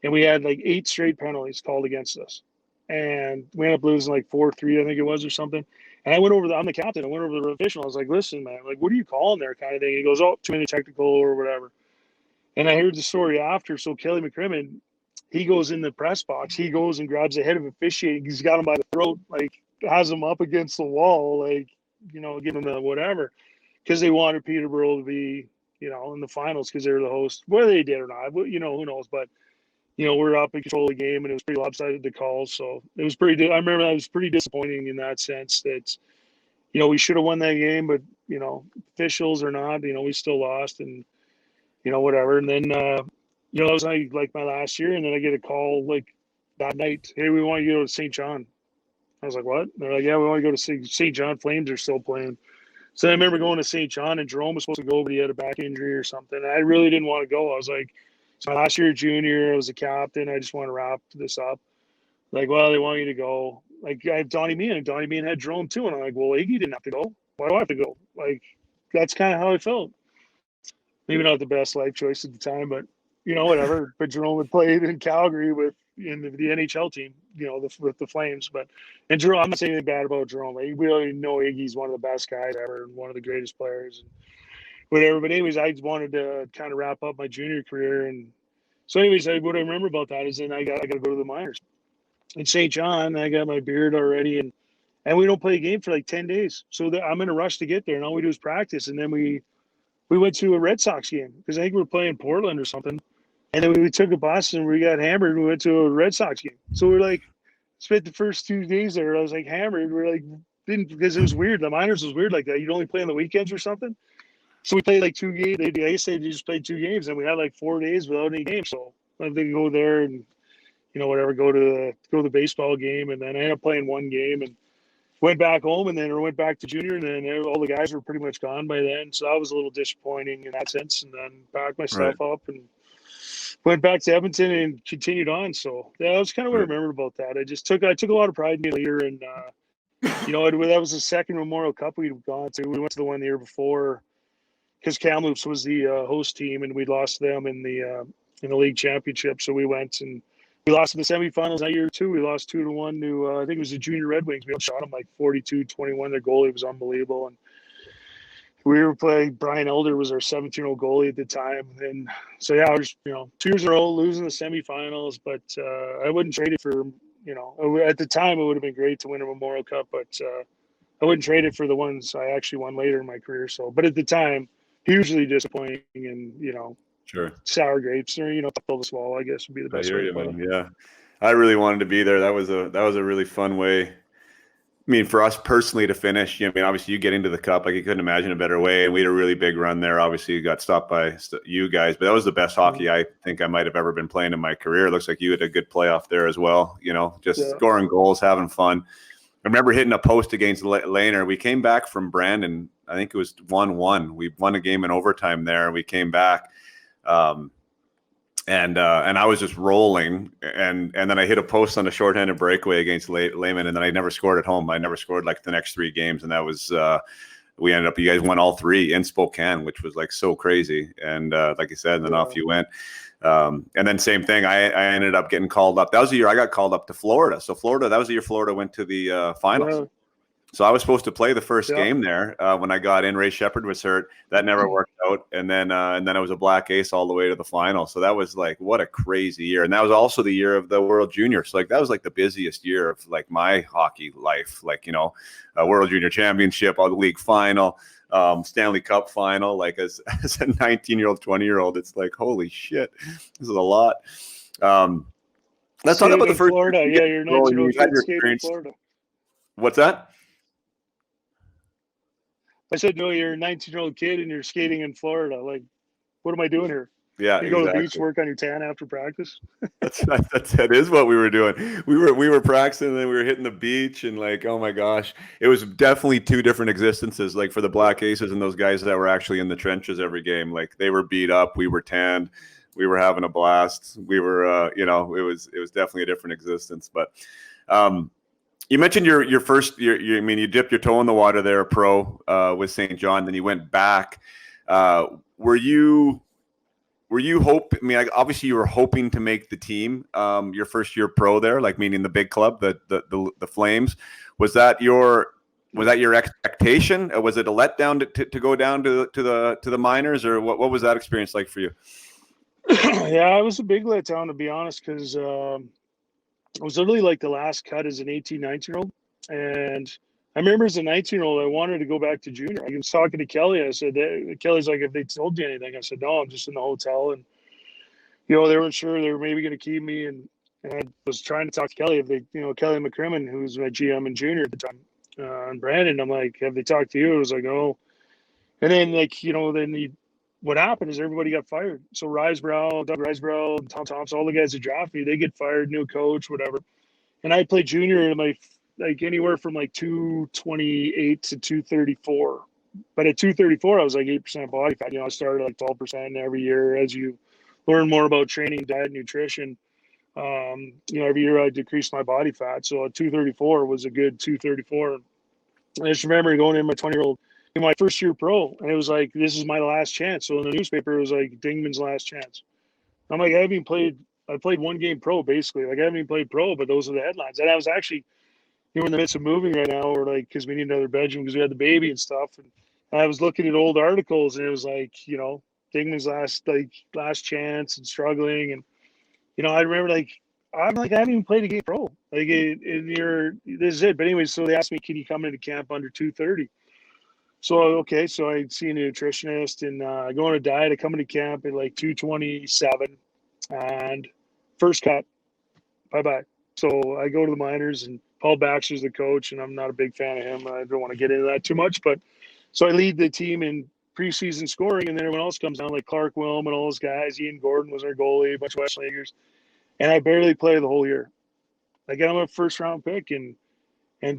And we had like 8 straight penalties called against us. And we ended up losing like 4-3, I think it was, or something. And I'm the captain. I went over to the official. I was like, listen, man, like, what are you calling there, kind of thing? He goes, oh, too many technical or whatever. And I heard the story after. So Kelly McCrimmon, he goes in the press box. He goes and grabs the head of officiating. He's got him by the throat, like has him up against the wall, like, give him the whatever, because they wanted Peterborough to be, in the finals because they were the host. Whether they did or not, who knows? But, we're up in control of the game, and it was pretty lopsided, the calls. So it was I remember that was pretty disappointing in that sense that, we should have won that game, but, officials or not, we still lost and, whatever. And then, that was like my last year. And then I get a call like that night, hey, we want you to go to St. John. I was like, what? They're like, yeah, we want to go to St. John. Flames are still playing. So I remember going to St. John, and Jerome was supposed to go, but he had a back injury or something. And I really didn't want to go. I was like, it's my last year junior. I was a captain. I just want to wrap this up. Like, well, they want you to go. Like, I have Donnie Meehan, and Donnie Meehan had Jerome too. And I'm like, well, Iggy didn't have to go. Why do I have to go? Like, that's kind of how I felt. Maybe not the best life choice at the time, but, whatever. But Jerome had played in Calgary in the N.H.L. team, with the Flames. And Jerome, I'm not saying anything bad about Jerome. Like, we already know Iggy's one of the best guys ever and one of the greatest players and whatever. But anyways, I wanted to kind of wrap up my junior career. And so anyways, what I remember about that is then I got to go to the minors in St. John. I got my beard already, and we don't play a game for like 10 days. So I'm in a rush to get there, and all we do is practice. And then we went to a Red Sox game because I think we were playing Portland or something. And then we took a bus and we got hammered. And we went to a Red Sox game. So we're like, spent the first 2 days there. I was like hammered. We're like, because it was weird. The minors was weird like that. You'd only play on the weekends or something. So we played like 2 games. I guess they just played 2 games, and we had like 4 days without any games. So I think go there and whatever, go to the baseball game, and then I ended up playing 1 game and went back home, and then went back to junior, and then all the guys were pretty much gone by then. So that was a little disappointing in that sense. And then packed my stuff up and went back to Edmonton and continued on. So yeah, that was kind of what I remember about that. I took a lot of pride in being a leader, and that was the second Memorial Cup we'd gone to. We went to the one the year before because Kamloops was the host team, and we'd lost them in the league championship. So we went and we lost in the semifinals that year too. We lost 2-1 to I think it was the Junior Red Wings. We shot them like 42-21. Their goalie was unbelievable, and we were playing. Brian Elder was our 17-year-old goalie at the time, and so yeah, I was 2 years in a row losing the semifinals, but I wouldn't trade it for at the time it would have been great to win a Memorial Cup, but I wouldn't trade it for the ones I actually won later in my career. So, but at the time, hugely disappointing, and Sure. sour grapes, or tough pill to swallow, I guess would be the best way to put it. Yeah, I really wanted to be there. That was a really fun way. I mean, for us personally to finish. Obviously you get into the cup, like you couldn't imagine a better way, and we had a really big run there. Obviously, you got stopped by you guys, but that was the best hockey I think I might have ever been playing in my career. It looks like you had a good playoff there as well. Scoring goals, having fun. I remember hitting a post against Laner. We came back from Brandon. I think it was 1-1. We won a game in overtime there. We came back. And I was just rolling, and then I hit a post on a shorthanded breakaway against Lehman, and then I never scored at home. I never scored like the next 3 games, and that was we ended up. You guys won all 3 in Spokane, which was like so crazy. And like I said, and then off you went. And then same thing. I ended up getting called up. That was the year I got called up to Florida. So that was the year Florida went to the finals. Yeah. So I was supposed to play the first game there when I got in. Ray Shepard was hurt. That never worked out. And then I was a black ace all the way to the final. So that was like, what a crazy year. And that was also the year of the World Junior. So like that was like the busiest year of like my hockey life. Like, World Junior Championship, the league final, Stanley Cup final. Like as a 19-year-old, 20-year-old, it's like, holy shit, this is a lot. Let's talk about the first. Florida. Yeah, you're 19-year-old kid skating in Florida. What's that? I said, no, you're a 19-year-old kid and you're skating in Florida. Like, what am I doing here? Yeah, You go to the beach, exactly. work on your tan after practice. That is what we were doing. We were practicing, and then we were hitting the beach, and like, oh my gosh, it was definitely two different existences. Like for the Black Aces and those guys that were actually in the trenches every game, like they were beat up, we were tanned, we were having a blast. We were, it was definitely a different existence. But you mentioned your first, I mean, you dipped your toe in the water there, pro with St. John, then you went back. Were you hoping? I mean, obviously you were hoping to make the team your first year pro there, like meaning the big club, the Flames. Was that your expectation? Or was it a letdown to go down to the minors, or what was that experience like for you? Yeah, it was a big letdown, to be honest, because it was literally like the last cut as an 18, 19-year-old. And I remember as a 19-year-old, I wanted to go back to junior. I was talking to Kelly. I said, Kelly's like, if they told you anything? I said, no, I'm just in the hotel. And, they weren't sure they were maybe going to keep me. And I was trying to talk to Kelly if they, Kelly McCrimmon, who's my GM and junior at the time, and Brandon, I'm like, have they talked to you? I was like, no. And then what happened is everybody got fired. So Doug Risebrow, Tom Thompson, all the guys that drafted me, they get fired, new coach, whatever. And I played junior in anywhere from like 228 to 234. But at 234, I was like 8% body fat. I started like 12% every year as you learn more about training, diet, nutrition. Every year I decreased my body fat. So at 234 was a good 234. I just remember going in my 20-year-old in my first year pro, and it was like, this is my last chance. So in the newspaper, it was like Dingman's last chance. I'm like, I played one game pro basically. Like I haven't even played pro, but those are the headlines. And I was actually, in the midst of moving right now, or like, because we need another bedroom because we had the baby and stuff. And I was looking at old articles, and it was like, Dingman's last chance and struggling. And, I remember I haven't even played a game pro. Like this is it. But anyway, so they asked me, can you come into camp under 230? So, okay. So I see a nutritionist and I go on a diet. I come into camp at like 227 and first cut, bye-bye. So I go to the minors and Paul Baxter's the coach, and I'm not a big fan of him. I don't want to get into that too much, but so I lead the team in preseason scoring, and then everyone else comes down, like Clark Wilm and all those guys. Ian Gordon was our goalie, a bunch of West Lakers, and I barely play the whole year. Like I'm a first round pick, and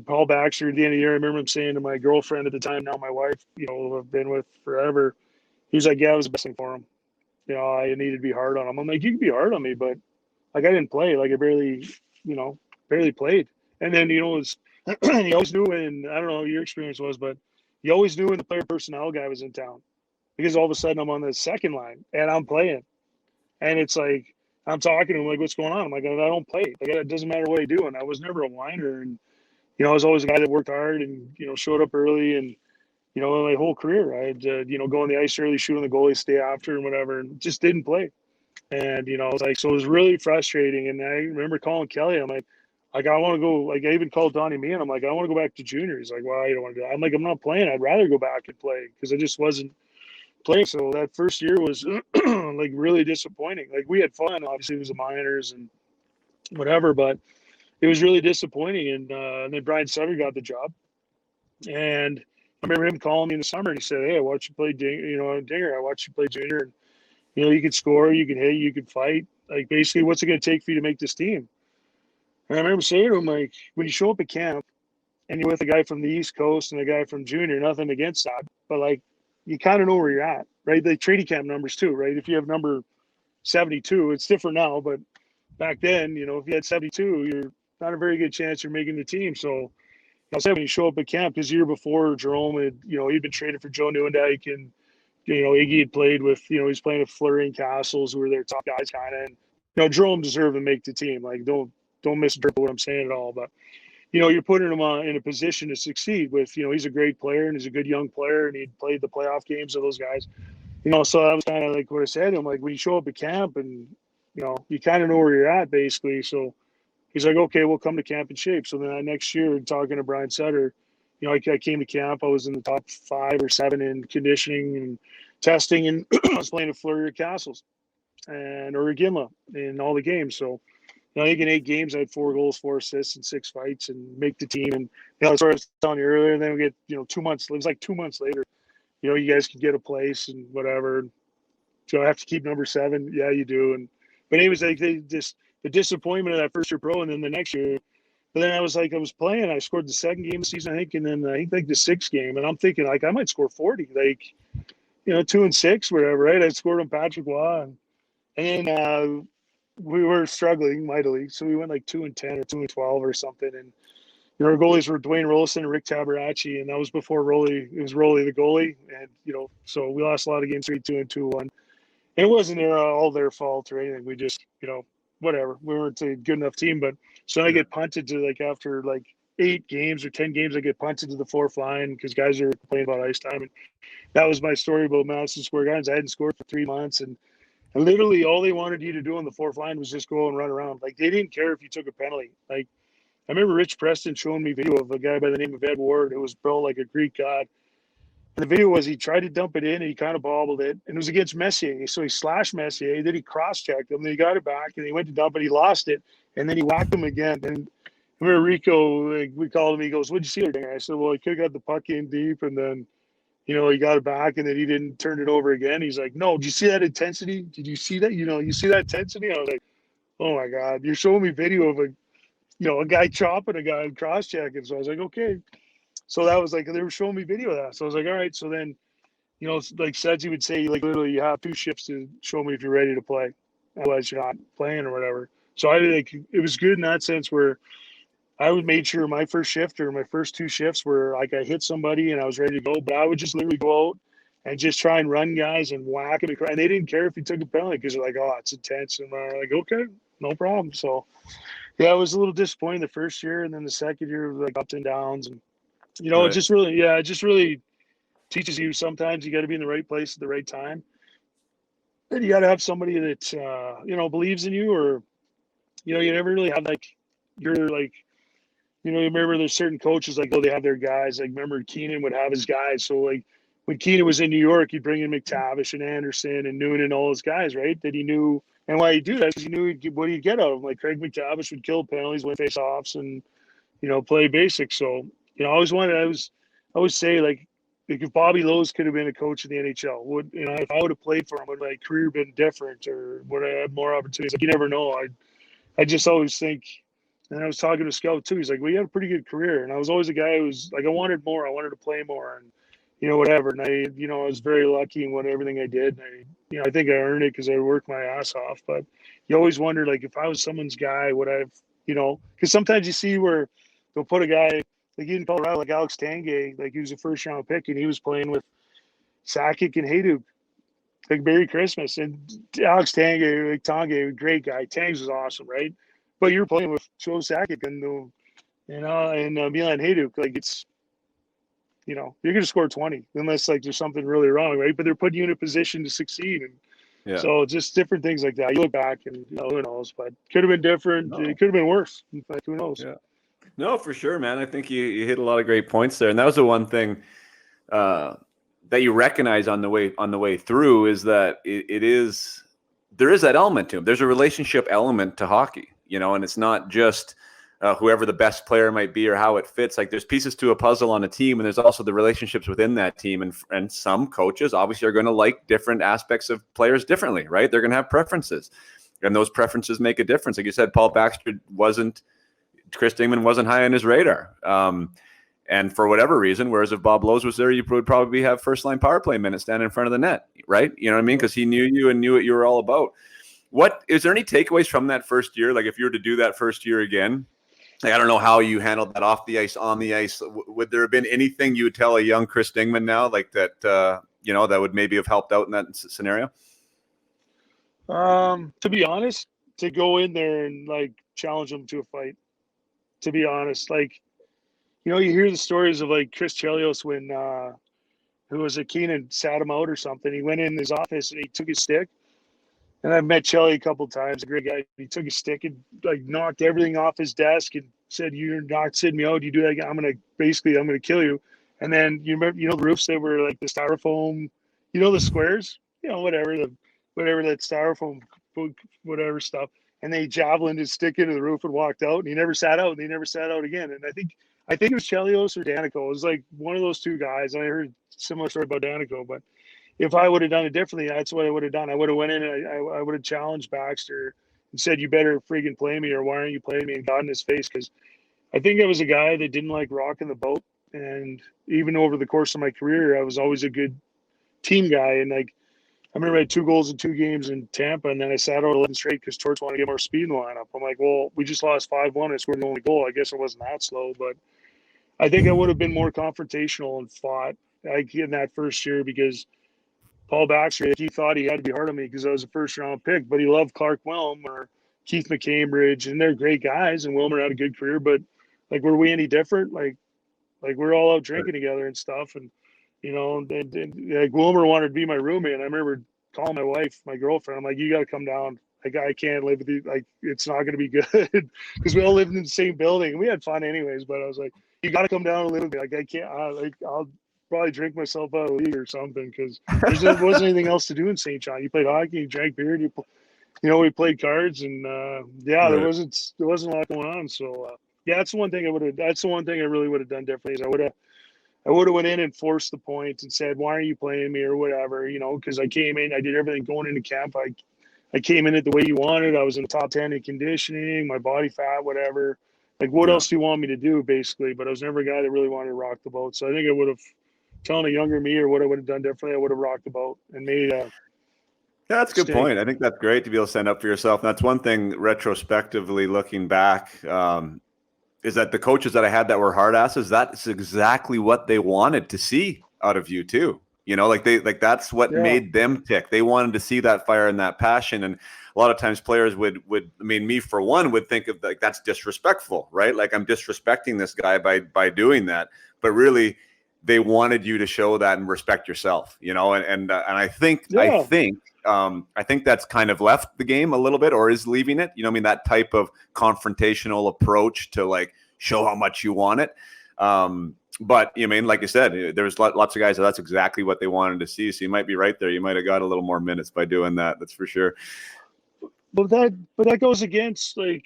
Paul Baxter at the end of the year, I remember him saying to my girlfriend at the time, now my wife, I've been with forever. He was like, yeah, it was the best thing for him. I needed to be hard on him. I'm like, you can be hard on me, but like I didn't play. Like I barely played. And then, it's you always knew, and I don't know what your experience was, but you always knew when the player personnel guy was in town, because all of a sudden I'm on the second line and I'm playing. And it's like, I'm talking to him like, what's going on? I'm like, I don't play. Like, it doesn't matter what I do. And I was never a whiner. And, I was always a guy that worked hard and, showed up early. And, my whole career, I had go on the ice early, shoot on the goalie, stay after and whatever, and just didn't play. And, it's like, so it was really frustrating. And I remember calling Kelly. I'm like, I want to go, like, I even called Donnie Meehan. I'm like, I want to go back to junior. He's like, well, you don't want to do that. I'm like, I'm not playing. I'd rather go back and play because I just wasn't playing. So that first year was like really disappointing. Like we had fun. Obviously it was the minors and whatever, but it was really disappointing. And then Brian Sutter got the job. And I remember him calling me in the summer and he said, hey, I watched you play Dinger. I watched you play junior. And, you could score, you could hit, you could fight. Like basically, what's it going to take for you to make this team? And I remember saying to him, like, when you show up at camp and you're with a guy from the East Coast and a guy from junior, nothing against that, but like, you kind of know where you're at, right? The training camp numbers too, right? If you have number 72, it's different now, but back then, if you had 72, you're not a very good chance you're making the team. So I said, when you show up at camp, because the year before Jerome had, he'd been traded for Joe Newendike, and Iggy had played with, he was playing with Fleury and Castles, who were their top guys kind of. And, Jerome deserved to make the team. Like, don't misinterpret what I'm saying at all. But, you're putting him in a position to succeed with, he's a great player and he's a good young player and he'd played the playoff games of those guys. So that was kind of like what I said to him, like when you show up at camp and, you kind of know where you're at basically. So he's like, okay, we'll come to camp in shape. So then that next year, talking to Brian Sutter, I came to camp. I was in the top 5 or 7 in conditioning and testing, and I was playing at Fleury or Castles or Gimla in all the games. So, I think in 8 games I had 4 goals, 4 assists, and 6 fights, and make the team. And that's what I was telling you earlier. And then we get 2 months. It was like 2 months later. You guys can get a place and whatever. So I have to keep number 7. Yeah, you do. But anyways, like the disappointment of that first year pro, and then the next year. But then I was playing. I scored the 2nd game of the season, I think, and then I think like the 6th game, and I'm thinking like I might score 40, like 2 and 6, whatever, right? I scored on Patrick Waugh, and then we were struggling mightily, so we went like 2 and 10 or 2 and 12 or something, and our goalies were Dwayne Rollison and Rick Tabernacci, and that was before Rolly. It was Rolly the goalie, and so we lost a lot of games 3-2 and 2-1. And it wasn't all their fault or anything. We just whatever. We weren't a good enough team, but so I get punted to after 8 games or 10 games, I get punted to the 4th line because guys are complaining about ice time, and that was my story about Madison Square Gardens. I hadn't scored for 3 months, and literally all they wanted you to do on the 4th line was just go and run around. Like they didn't care if you took a penalty. Like I remember Rich Preston showing me video of a guy by the name of Ed Ward who was built like a Greek god. And the video was he tried to dump it in and he kind of bobbled it. And it was against Messier. So he slashed Messier. Then he cross-checked him. Then he got it back and he went to dump it. He lost it. And then he whacked him again. And I remember Rico, we called him. He goes, "What'd you see there?" I said, "Well, he could have got the puck in deep. And then, he got it back and then he didn't turn it over again." He's like, "No, did you see that intensity? Did you see that? You see that intensity?" I was like, "Oh my God, you're showing me video of a guy chopping a guy and cross-checking." So I was like, okay. So that was they were showing me video of that. So I was like, all right. So then, like Sedzi would say, literally you have 2 shifts to show me if you're ready to play. Otherwise you're not playing or whatever. So it was good in that sense where I would make sure my first shift or my first 2 shifts were I hit somebody and I was ready to go, but I would just literally go out and just try and run guys and whack them. And they didn't care if you took a penalty because they're like, "Oh, it's intense." And I'm like, okay, no problem. So yeah, I was a little disappointed the first year, and then the second year was ups and downs, and Right. it just really teaches you sometimes you got to be in the right place at the right time, and you got to have somebody that believes in you, or you never really have you're you remember there's certain coaches they have their guys. Remember Keenan would have his guys, so when Keenan was in New York, he'd bring in McTavish and Anderson and Noonan and all those guys, right? That he knew. And why he'd do that is he knew what he'd get out of them. Craig McTavish would kill penalties, win face-offs, and play basics. So I always say if Bobby Lowe's could have been a coach in the N.H.L, if I would have played for him, would my career been different, or would I have more opportunities? You never know. I just always think. And I was talking to Scout too. He's like, "Well, you had a pretty good career," and I was always a guy who was I wanted more. I wanted to play more, and whatever. And I was very lucky in everything I did. And I think I earned it because I worked my ass off. But you always wonder, if I was someone's guy, would I've, because sometimes you see where they'll put a guy in Colorado, Alex Tanguay, he was a 1st-round pick, and he was playing with Sakic and Hayduk, Merry Christmas. And Alex Tanguay, great guy. Tangs was awesome, right? But you're playing with Joe Sakic and Milan Hayduk, it's. You're going to score 20 unless there's something really wrong, right? But they're putting you in a position to succeed. And so just different things like that. You look back and who knows, but could have been different. No. It could have been worse. In fact, who knows? Yeah. No, for sure, man. I think you hit a lot of great points there. And that was the one thing that you recognize on the way through is that there is that element to it. There's a relationship element to hockey, and it's not just whoever the best player might be or how it fits. There's pieces to a puzzle on a team, and there's also the relationships within that team. And some coaches obviously are going to like different aspects of players differently, right? They're going to have preferences, and those preferences make a difference. Like you said, Chris Dingman wasn't high on his radar. And for whatever reason, whereas if Bob Lowe's was there, you would probably have 1st-line power play minutes standing in front of the net, right? You know what I mean? Because he knew you and knew what you were all about. Is there any takeaways from that first year? If you were to do that first year again, I don't know how you handled that off the ice, on the ice. Would there have been anything you would tell a young Chris Dingman now, that that would maybe have helped out in that scenario? To be honest, to go in there and challenge them to a fight. To be honest, you hear the stories of Chris Chelios when who was a Keenan sat him out or something. He went in his office and he took his stick. And I've met Chelly a couple of times, a great guy. He took his stick and knocked everything off his desk and said, "You're not sitting me out. You do that again, I'm gonna kill you." And then you remember, the roofs that were the styrofoam, the squares, whatever that styrofoam, whatever stuff. and they javelined his stick into the roof and walked out, and he never sat out, and he never sat out again. And I think it was Chelios or Danico. It was like one of those two guys. I heard a similar story about Danico, but if I would have done it differently, that's what I would have done. I would have went in and I would have challenged Baxter and said, "You better friggin' play me, or why aren't you playing me?" And got in his face, because I think I was a guy that didn't like rocking the boat. And even over the course of my career, I was always a good team guy. And like, I remember I had 2 goals in 2 games in Tampa, and then I sat out 11 straight because Torts wanted to get more speed in the lineup. I'm like, well, we just lost 5-1. I scored the only goal. I guess it wasn't that slow, but I think I would have been more confrontational and fought like in that first year, because Paul Baxter, he thought he had to be hard on me because I was a first-round pick, but he loved Clark Wilm or Keith McCambridge, and they're great guys, and Wilmer had a good career, but like, were we any different? Like we're all out drinking together and stuff, and like Wilmer wanted to be my roommate, and I remember calling my wife, my girlfriend. I'm like, "You got to come down. Like, I can't live with you. Like, it's not going to be good," because we all lived in the same building and we had fun anyways. But I was like, "You got to come down and live with me. Like, I can't. I'll probably drink myself out of the league or something, because there wasn't anything else to do in St. John. You played hockey, you drank beer, we played cards, and there wasn't a lot going on. So yeah, that's the one thing I really would have done differently. Is I would have went in and forced the point and said, "Why aren't you playing me?" or whatever, because I came in, I did everything going into camp. I came in it the way you wanted. I was in the top 10 in conditioning, my body fat, whatever. Like, what else do you want me to do, basically? But I was never a guy that really wanted to rock the boat. So I think I would have, telling a younger me or what I would have done differently, I would have rocked the boat and made Yeah, that's a good point. I think that's great to be able to stand up for yourself. And that's one thing, retrospectively looking back, is that the coaches that I had that were hard asses, that's exactly what they wanted to see out of you too. That's what made them tick. They wanted to see that fire and that passion. And a lot of times players would, me for one, would think of like, that's disrespectful, right? Like, I'm disrespecting this guy by doing that. But really, they wanted you to show that and respect yourself, and I think that's kind of left the game a little bit, or is leaving it. That type of confrontational approach to like show how much you want it. But like you said, there's lots of guys that's exactly what they wanted to see. So you might be right there. You might have got a little more minutes by doing that. That's for sure. But that goes against like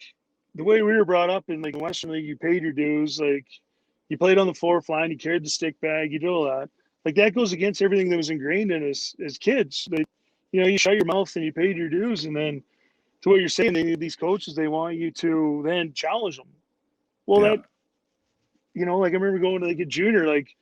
the way we were brought up in like Western League. You paid your dues, like. You played on the fourth line. You carried the stick bag. You did all that. Like, that goes against everything that was ingrained in us as kids. Like, you shut your mouth and you paid your dues. And then, to what you're saying, these coaches, they want you to then challenge them. Well, like, I remember going to like a junior, like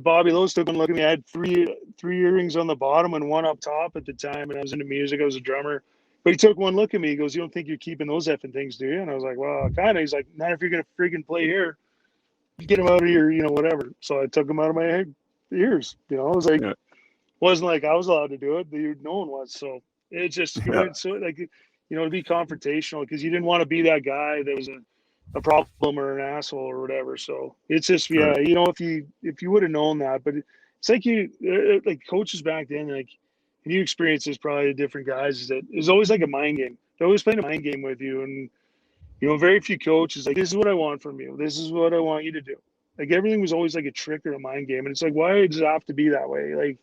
Bobby Lowe's took one look at me. I had three earrings on the bottom and one up top at the time, and I was into music. I was a drummer. But he took one look at me. He goes, "You don't think you're keeping those effing things, do you?" And I was like, "Well, kind of." He's like, "Not if you're gonna freaking play here. Get him out of here, whatever." So I took him out of my ears. It was like, wasn't like I was allowed to do it. No one was. So it's just to be confrontational, because you didn't want to be that guy that was a problem or an asshole or whatever. So it's just if you would have known that, but it's like like coaches back then, like, and you experience this probably different guys, is that it was always like a mind game. They're always playing a mind game with you, and very few coaches like, "This is what I want from you. This is what I want you to do." Like, everything was always like a trick or a mind game. And it's like, why does it have to be that way? Like,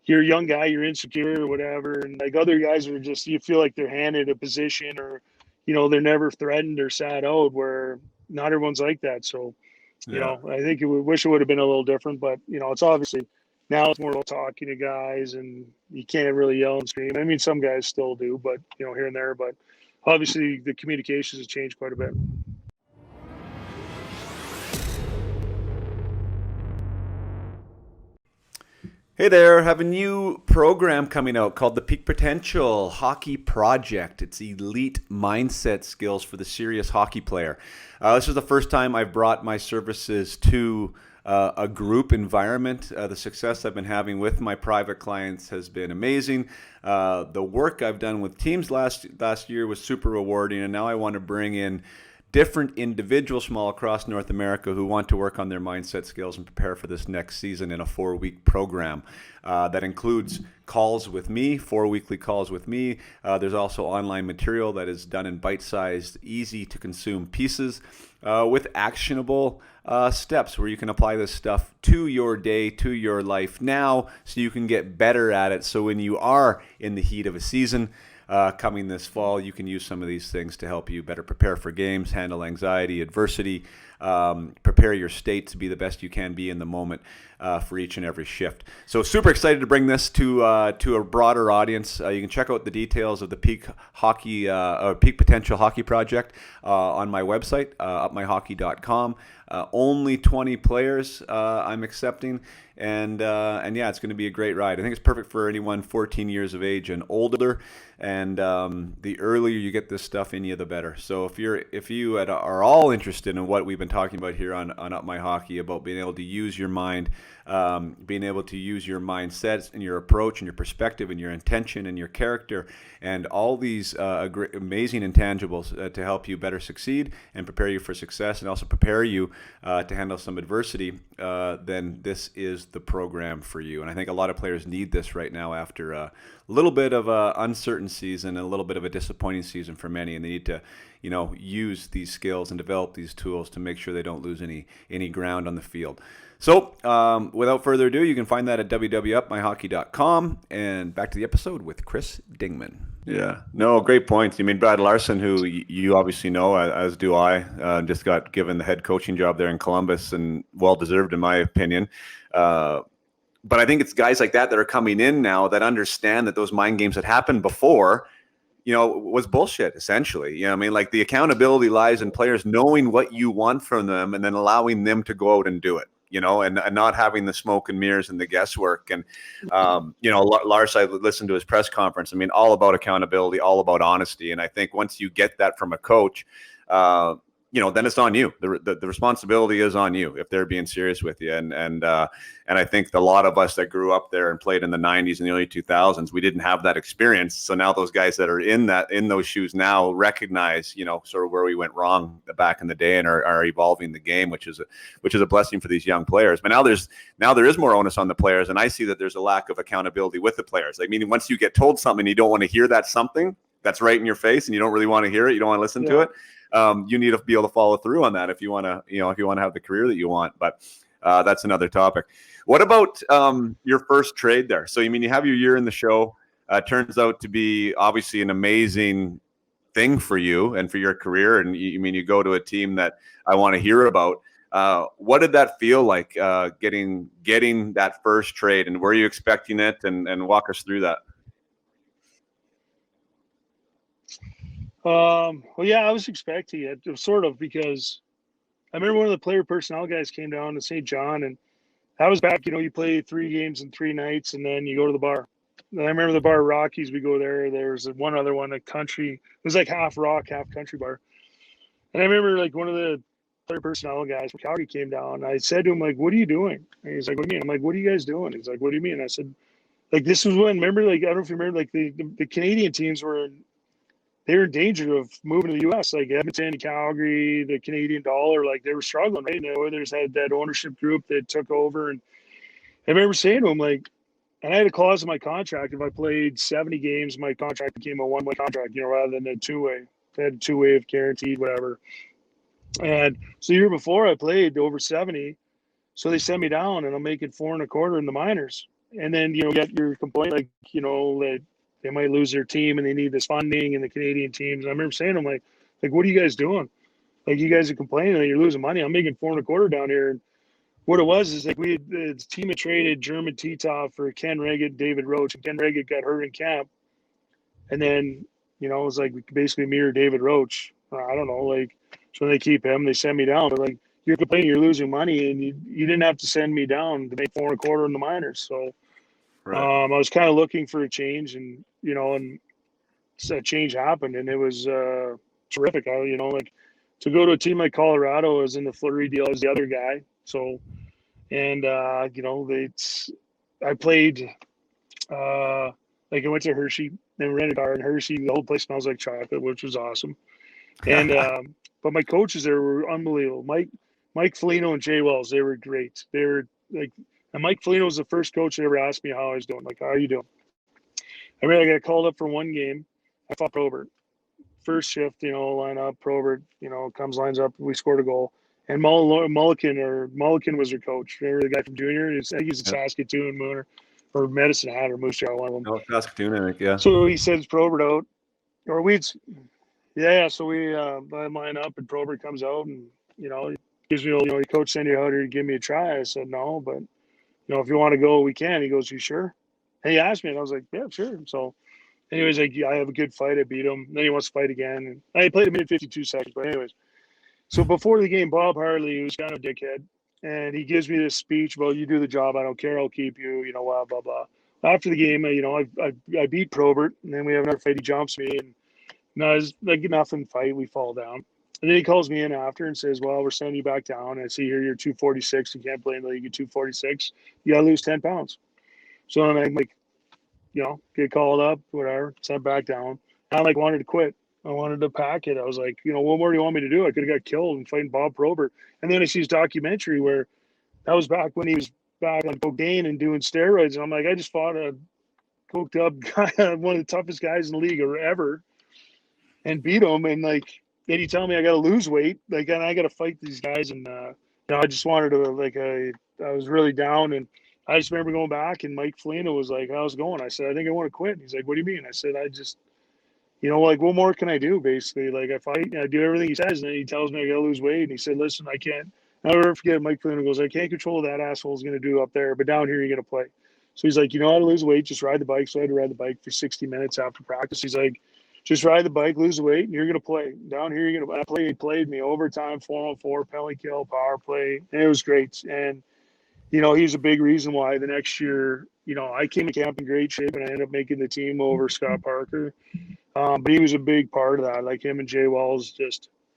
you're a young guy, you're insecure or whatever. And like, other guys are just, you feel like they're handed a position, or, they're never threatened or sat out, where not everyone's like that. So, I think wish it would have been a little different, but it's obviously now it's more about talking to guys, and you can't really yell and scream. I mean, some guys still do, but here and there, but obviously the communications has changed quite a bit. Hey there, have a new program coming out called the Peak Potential Hockey Project. It's elite mindset skills for the serious hockey player. This is the first time I've brought my services to a group environment. The success I've been having with my private clients has been amazing. The work I've done with teams last year was super rewarding, and now I want to bring in different individuals from all across North America who want to work on their mindset skills and prepare for this next season in a 4-week program that includes calls with me, 4 weekly calls with me. There's also online material that is done in bite-sized, easy-to-consume pieces with actionable steps where you can apply this stuff to your day, to your life now, so you can get better at it. So when you are in the heat of a season, coming this fall. You can use some of these things to help you better prepare for games, handle anxiety, adversity, prepare your state to be the best you can be in the moment for each and every shift. So super excited to bring this to a broader audience. You can check out the details of the Peak Potential Hockey Project on my website, upmyhockey.com. Only 20 players I'm accepting, and yeah, it's going to be a great ride. I think it's perfect for anyone 14 years of age and older, and the earlier you get this stuff in you, the better. So if you are all interested in what we've been talking about here on Up My Hockey, about being able to use your mind, being able to use your mindset and your approach and your perspective and your intention and your character and all these amazing intangibles to help you better succeed and prepare you for success, and also prepare you to handle some adversity, then this is the program for you. And I think a lot of players need this right now after a little bit of a uncertain season and a little bit of a disappointing season for many, and they need to use these skills and develop these tools to make sure they don't lose any ground on the field. So without further ado, you can find that at www.upmyhockey.com. And back to the episode with Chris Dingman. Yeah, no, great points. You mean Brad Larson, who you obviously know, as do I, just got given the head coaching job there in Columbus, and well-deserved in my opinion. But I think it's guys like that are coming in now that understand that those mind games that happened before, was bullshit, essentially. I mean, like, the accountability lies in players knowing what you want from them and then allowing them to go out and do it. And not having the smoke and mirrors and the guesswork. And, Lars, I listened to his press conference. I mean, all about accountability, all about honesty. And I think once you get that from a coach, then it's on you. The responsibility is on you if they're being serious with you. And I think a lot of us that grew up there and played in the 90s and the early 2000s, we didn't have that experience. So now those guys that are in those shoes now recognize, sort of where we went wrong back in the day, and are evolving the game, which is a blessing for these young players. But now there is more onus on the players, and I see that there's a lack of accountability with the players. I mean, once you get told something, you don't want to hear that something that's right in your face, and you don't really want to hear it. You don't want to listen to it. You need to be able to follow through on that if you want to, have the career that you want. But that's another topic. What about your first trade there? So, you have your year in the show. Turns out to be obviously an amazing thing for you and for your career. And you go to a team that I want to hear about. What did that feel like, getting that first trade, and were you expecting it? And walk us through that. Well, yeah, I was expecting it. It was sort of, because I remember one of the player personnel guys came down to St. John, and I was back. You play 3 games in 3 nights, and then you go to the bar. And I remember the bar Rockies. We go there. There's one other one, a country. It was like half rock, half country bar. And I remember, like, one of the player personnel guys from Calgary came down. I said to him, like, "What are you doing?" And he's like, "What do you mean?" I'm like, "What are you guys doing?" He's like, "What do you mean?" I said, like, this was when, remember, like, I don't know if you remember, like, the Canadian teams were in danger of moving to the U.S. Like Edmonton, Calgary, the Canadian dollar, like, they were struggling, right? And the Oilers had that ownership group that took over. And I remember saying to him, like, and I had a clause in my contract, if I played 70 games, my contract became a one-way contract, rather than a two-way. I had a two-way of guaranteed, whatever. And so the year before I played over 70, so they sent me down, and I'm making 4.25 in the minors. And then, get your complaint, like, that they might lose their team and they need this funding, and the Canadian teams. And I remember saying to them, like, what are you guys doing? Like, you guys are complaining that you're losing money. I'm making 4.25 down here. And what it was is, like, the team had traded German Titov for Ken Reggett, David Roach, and Ken Reggett got hurt in camp. And then, it was like, we basically mirror David Roach. I don't know, like, so they keep him. They send me down. They're like, you're complaining you're losing money, and you didn't have to send me down to make 4.25 in the minors. So right. I was kind of looking for a change, and and that change happened, and it was terrific. Like, to go to a team like Colorado, I was in the Fleury deal as the other guy. So, and I played. Like, I went to Hershey and rented a car in Hershey. The whole place smells like chocolate, which was awesome. And but my coaches there were unbelievable. Mike Foligno and Jay Wells, they were great. They were like, and Mike Foligno was the first coach that ever asked me how I was doing. Like, how are you doing? I remember I got called up for one game. I fought Probert. First shift, line up. Probert, comes, lines up. We scored a goal. And Mulliken was their coach. Remember the guy from Junior? I think he's a Saskatoon Mooner or Medicine Hat or Moose Jaw, one of them. No, Saskatoon, I think, yeah. So he sends Probert out. or we'd, yeah. So we line up, and Probert comes out, and he gives me, coach send you out here to give me a try. I said no, but if you want to go, we can. He goes, you sure? And he asked me, and I was like, yeah, sure. So, anyways, like, yeah, I have a good fight. I beat him. Then he wants to fight again. And I played a minute 52 seconds. But anyways, so before the game, Bob Harley, who's kind of a dickhead, and he gives me this speech about, you do the job, I don't care, I'll keep you, blah blah blah. After the game, I beat Probert, and then we have another fight. He jumps me, and no, it's like nothing fight. We fall down. And then he calls me in after and says, well, we're sending you back down. I see here you're 246. You can't play in the league at 246. You got to lose 10 pounds. So I'm like, get called up, whatever, sent back down. I wanted to quit. I wanted to pack it. I was like, what more do you want me to do? I could have got killed and fighting Bob Probert. And then I see his documentary where that was back when he was back on cocaine and doing steroids. And I'm like, I just fought a coked up guy, one of the toughest guys in the league ever, and beat him. And then you tell me I got to lose weight, and I got to fight these guys. And I just wanted to I was really down, and I just remember going back, and Mike Foligno was like, how's it going? I said, I think I want to quit. And he's like, what do you mean? I said, I just, what more can I do? Basically, I fight, I do everything he says, and then he tells me I got to lose weight. And he said, listen, I can't. I'll never forget. Mike Foligno goes, I can't control what that asshole's going to do up there, but down here you're going to play. So he's like, you know how to lose weight, just ride the bike. So I had to ride the bike for 60 minutes after practice. He's like, just ride the bike, lose the weight, and you're going to play. Down here, you're going to play. He played me overtime, 4-on-4, penalty kill, power play, and it was great. And, he's a big reason why the next year, I came to camp in great shape, and I ended up making the team over Scott Parker. But he was a big part of that, like him and Jay Wells.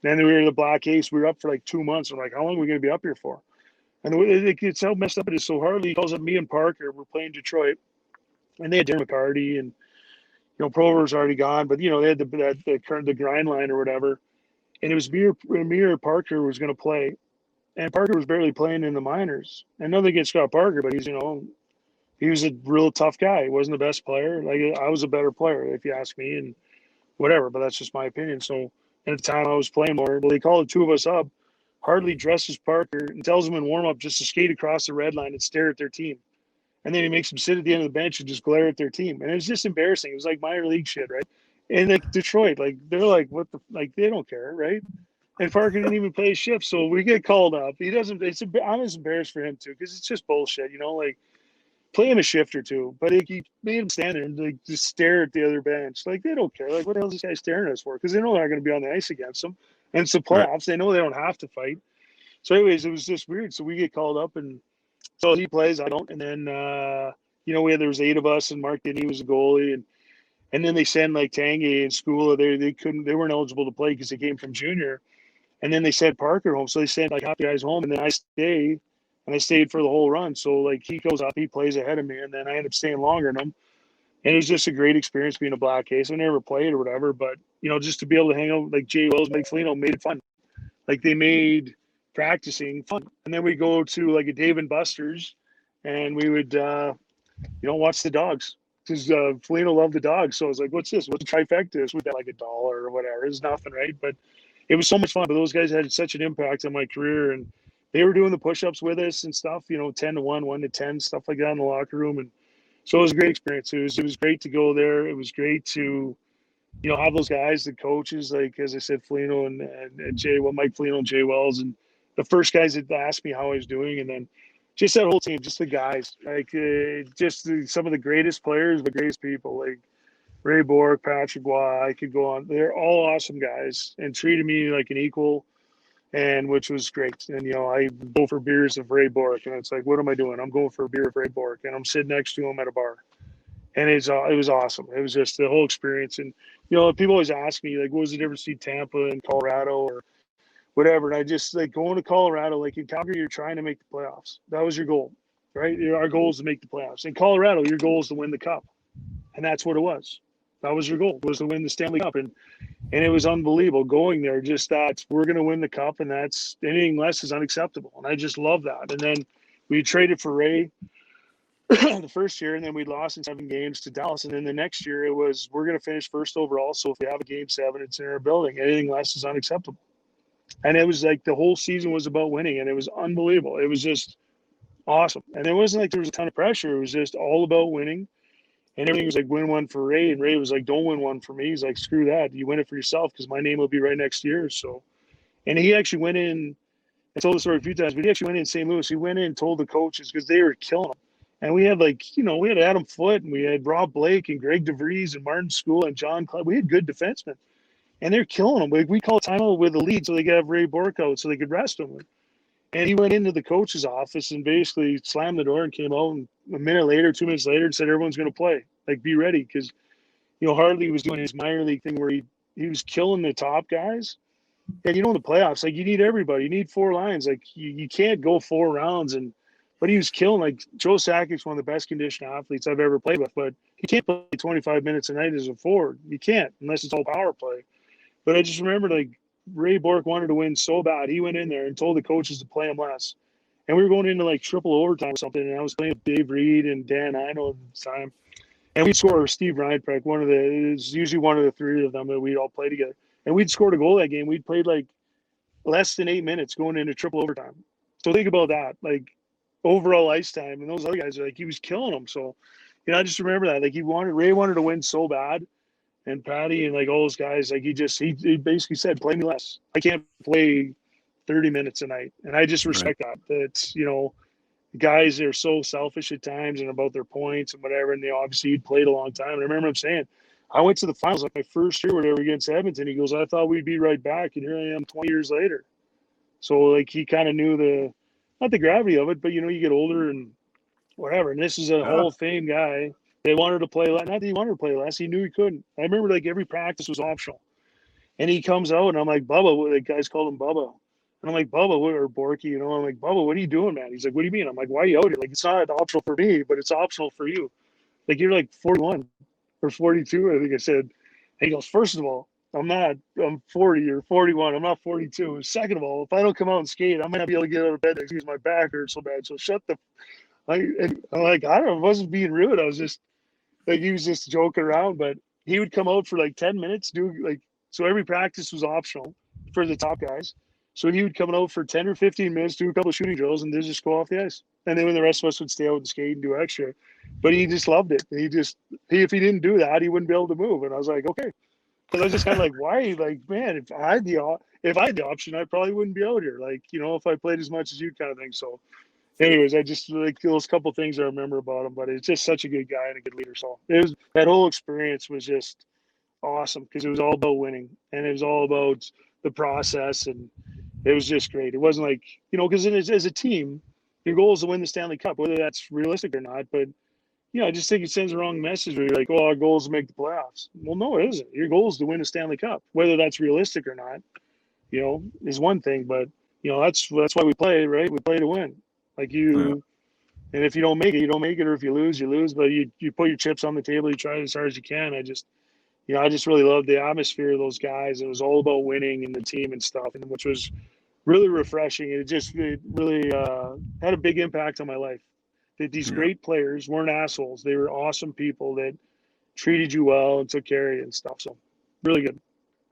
Then we were in the Black Ace. We were up for 2 months. I'm like, how long are we going to be up here for? And it's how messed up it is. So Harley calls up me and Parker. We're playing Detroit, and they had Darren McCarty, and Prover's already gone, but they had the grind line or whatever, and it was me or Parker was going to play, and Parker was barely playing in the minors. And nothing against Scott Parker, but he was a real tough guy. He wasn't the best player. I was a better player, if you ask me, and whatever. But that's just my opinion. So at the time I was playing more. Well, they called the two of us up. Harley dresses Parker and tells him in warm up just to skate across the red line and stare at their team. And then he makes them sit at the end of the bench and just glare at their team. And it was just embarrassing. It was like minor league shit, right? And Detroit, they're like, what the, they don't care, right? And Parker didn't even play his shift. So we get called up. He doesn't, I'm as embarrassed for him too, because it's just bullshit, play him a shift or two. But he made him stand there and just stare at the other bench. They don't care. What the hell is this guy staring at us for? Because they know they're not going to be on the ice against them. And it's the playoffs. Right. They know they don't have to fight. So anyways, it was just weird. So we get called up, and so he plays, I don't. And then, there was 8 of us, and Mark Dinney was a goalie. And then they send Tanguay and Skula. They weren't eligible to play because they came from junior. And then they sent Parker home. So they sent half the guys home, and then I stayed, and I stayed for the whole run. So he goes up, he plays ahead of me, and then I end up staying longer than him. And it was just a great experience being a Black Ace. I never played or whatever, but just to be able to hang out Jay Wells, Mike Foligno made it fun. They made practicing fun. And then we go to a Dave and Buster's, and we would watch the dogs, because Foligno loved the dogs. So I was like, what's this? What's a trifecta? This would be $1 or whatever. It's nothing, right? But it was so much fun. But those guys had such an impact on my career, and they were doing the push-ups with us and stuff, 10 to 1, 1 to 10, stuff like that in the locker room. And so it was a great experience. It was great to go there. It was great to have those guys, the coaches, as I said, Foligno and Mike Foligno and Jay Wells, and the first guys that asked me how I was doing, and then just that whole team, just the guys, some of the greatest players, the greatest people, Ray Bourque, Patrick Waugh, I could go on. They're all awesome guys and treated me like an equal, and which was great. And, I go for beers of Ray Bourque, and it's what am I doing? I'm going for a beer of Ray Bourque, and I'm sitting next to him at a bar. And it was awesome. It was just the whole experience. And, people always ask me, what was the difference between Tampa and Colorado or whatever? And I just, going to Colorado, in Calgary, you're trying to make the playoffs. That was your goal, right? Our goal is to make the playoffs. In Colorado, your goal is to win the cup. And that's what it was. That was your goal, was to win the Stanley Cup. And it was unbelievable going there. Just that we're going to win the cup, and that's anything less is unacceptable. And I just love that. And then we traded for Ray the first year, and then we lost in 7 games to Dallas. And then the next year it was, we're going to finish first overall. So if we have a game 7, it's in our building. Anything less is unacceptable. And it was the whole season was about winning, and it was unbelievable. It was just awesome. And it wasn't there was a ton of pressure. It was just all about winning. And everything was like, win one for Ray. And Ray was like, don't win one for me. He's like, screw that. You win it for yourself because my name will be right next to yours. So, and he actually went in, I told the story a few times, but he actually went in St. Louis. He went in and told the coaches because they were killing him. And we had like, we had Adam Foote and we had Rob Blake and Greg DeVries and Martin School and John Club. We had good defensemen. And they're killing him. Like, we call timeout with the lead so they could have Ray Bourque out so they could rest him. And he went into the coach's office and basically slammed the door and came out. And a minute later, 2 minutes later, and said, everyone's going to play. Like, be ready. Because, Hartley was doing his minor league thing where he was killing the top guys. And, in the playoffs, like, you need everybody. You need 4 lines. Like, you can't go 4 rounds. But he was killing. Like, Joe Sakic, one of the best conditioned athletes I've ever played with. But he can't play 25 minutes a night as a forward. You can't unless it's all power play. But I just remember, like, Ray Bourque wanted to win so bad. He went in there and told the coaches to play him less. And we were going into, like, triple overtime or something. And I was playing with Dave Reed and Dan Ino at the time. And we'd score Steve Reinprecht, it was usually one of the 3 of them that we'd all play together. And we'd scored a goal that game. We'd played, like, less than 8 minutes going into triple overtime. So think about that. Like, overall ice time. And those other guys, like, he was killing them. So, I just remember that. Like, Ray wanted to win so bad. And Patty and, like, all those guys, like, he basically said, play me less. I can't play 30 minutes a night. And I just respect that. That's, guys are so selfish at times and about their points and whatever. And obviously he'd played a long time. And I remember him saying, I went to the finals like my first year, whatever, against Edmonton. He goes, I thought we'd be right back. And here I am 20 years later. So, like, he kind of knew not the gravity of it, but, you get older and whatever. And this is a Hall of Fame guy. They wanted to play less. Not that he wanted to play less. He knew he couldn't. I remember, like, every practice was optional. And he comes out, and I'm like, Bubba. The guys called him Bubba. And I'm like, Bubba, or Bourque, I'm like, Bubba, what are you doing, man? He's like, what do you mean? I'm like, why are you out here? Like, it's not optional for me, but it's optional for you. Like, you're like 41 or 42, I think I said. And he goes, first of all, I'm 40 or 41. I'm not 42. Second of all, if I don't come out and skate, I might not be able to get out of bed because my back hurts so bad. So shut the – I'm like, I don't know. I wasn't being rude. I was just – like, he was just joking around, but he would come out for like 10 minutes, so every practice was optional for the top guys. So he would come out for 10 or 15 minutes, do a couple of shooting drills, and then just go off the ice. And then when the rest of us would stay out and skate and do extra. But he just loved it. If he didn't do that, he wouldn't be able to move. And I was like, okay. Because I was just kind of like, why? Like, man, if I had the option, I probably wouldn't be out here. Like, if I played as much as you, kind of thing. So anyways, I just, like, those couple things I remember about him, but it's just such a good guy and a good leader. So that whole experience was just awesome because it was all about winning and it was all about the process, and it was just great. It wasn't like, because as a team, your goal is to win the Stanley Cup, whether that's realistic or not. But, I just think it sends the wrong message where you're like, oh, our goal is to make the playoffs. Well, no, it isn't. Your goal is to win the Stanley Cup, whether that's realistic or not, is one thing. But, that's why we play, right? We play to win. Like, and if you don't make it, you don't make it, or if you lose, you lose. But you put your chips on the table, you try as hard as you can. I just really loved the atmosphere of those guys. It was all about winning and the team and stuff, and which was really refreshing. It really had a big impact on my life. That these great players weren't assholes. They were awesome people that treated you well and took care of you and stuff. So really good.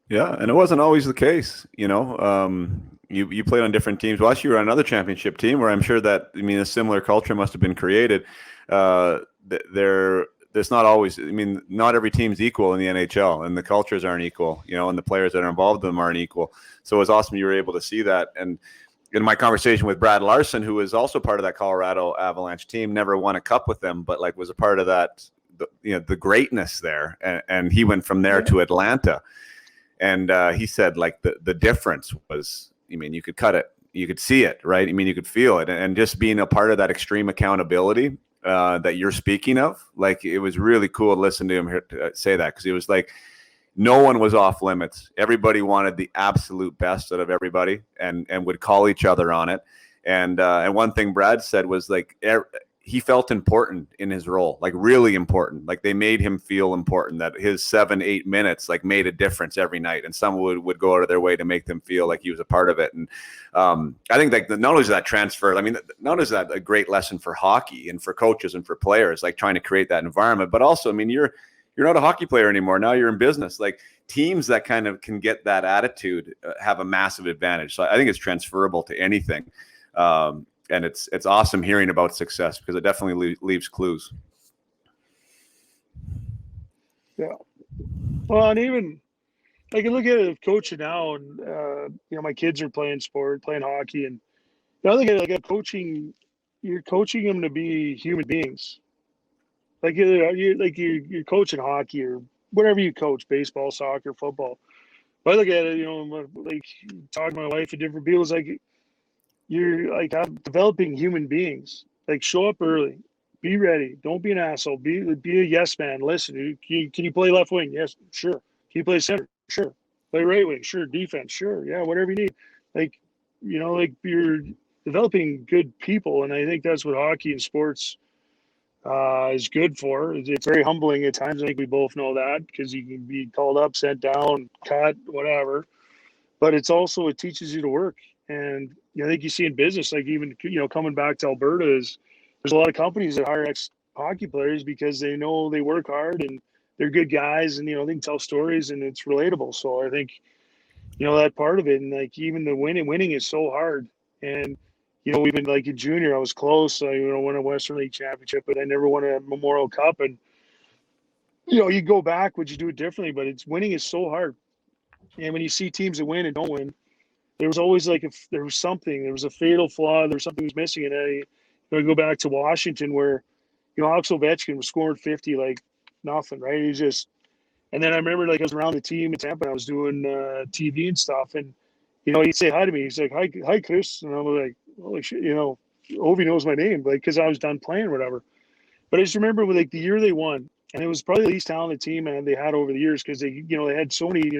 Yeah, and it wasn't always the case, You played on different teams. Well, you were on another championship team where I'm sure that, a similar culture must have been created. There's not always, not every team's equal in the N.H.L. and the cultures aren't equal, and the players that are involved in them aren't equal. So it was awesome you were able to see that. And in my conversation with Brad Larson, who was also part of that Colorado Avalanche team, never won a cup with them, but like was a part of that, the greatness there. And he went from there to Atlanta. And he said, like, the difference was, you could cut it, you could see it, right? You could feel it. And just being a part of that extreme accountability that you're speaking of, like, it was really cool to listen to him say that, because it was like no one was off limits. Everybody wanted the absolute best out of everybody and would call each other on it. And one thing Brad said was, like, he felt important in his role, like really important. Like, they made him feel important, that his 7-8 minutes, like, made a difference every night. And someone would go out of their way to make them feel like he was a part of it. And I think, like, not only is that transfer, not only is that a great lesson for hockey and for coaches and for players, like trying to create that environment, but also, you're not a hockey player anymore. Now you're in business. Like, teams that kind of can get that attitude have a massive advantage. So I think it's transferable to anything. And it's awesome hearing about success, because it definitely leaves clues. Yeah. Well, and even I can look at it coaching now, and my kids are playing hockey, and I look at it like a coaching. You're coaching them to be human beings. Like you're coaching hockey or whatever you coach, baseball, soccer, football. But I look at it, like talking to my wife and different people, it's like you're like I'm developing human beings. Like show up early, be ready, don't be an asshole, be a yes man. Listen, can you play left wing? Yes, sure. Can you play center? Sure. Play right wing? Sure. Defense? Sure. Yeah, whatever you need. Like like you're developing good people, and I think that's what hockey and sports is good for. It's very humbling at times. I think we both know that because you can be called up, sent down, cut, whatever. But it teaches you to work. And I think you see in business, like even coming back to Alberta, is there's a lot of companies that hire ex hockey players because they know they work hard and they're good guys, and they can tell stories and it's relatable. So I think that part of it, and like even the winning is so hard. And we've been like in junior, I was close. I won a Western League championship, but I never won a Memorial Cup. And you go back, would you do it differently? But winning is so hard. And when you see teams that win and don't win, there was always like there was a fatal flaw, there was something was missing. And I go back to Washington where Alex Ovechkin was scoring 50 like nothing, right? He's just. And then I remember like I was around the team in Tampa and I was doing TV and stuff, and he'd say hi to me. He's like, hi, Chris, and I'm like, holy shit, Ovi knows my name, like because I was done playing or whatever. But I just remember with like the year they won, and it was probably the least talented team and they had over the years because they they had so many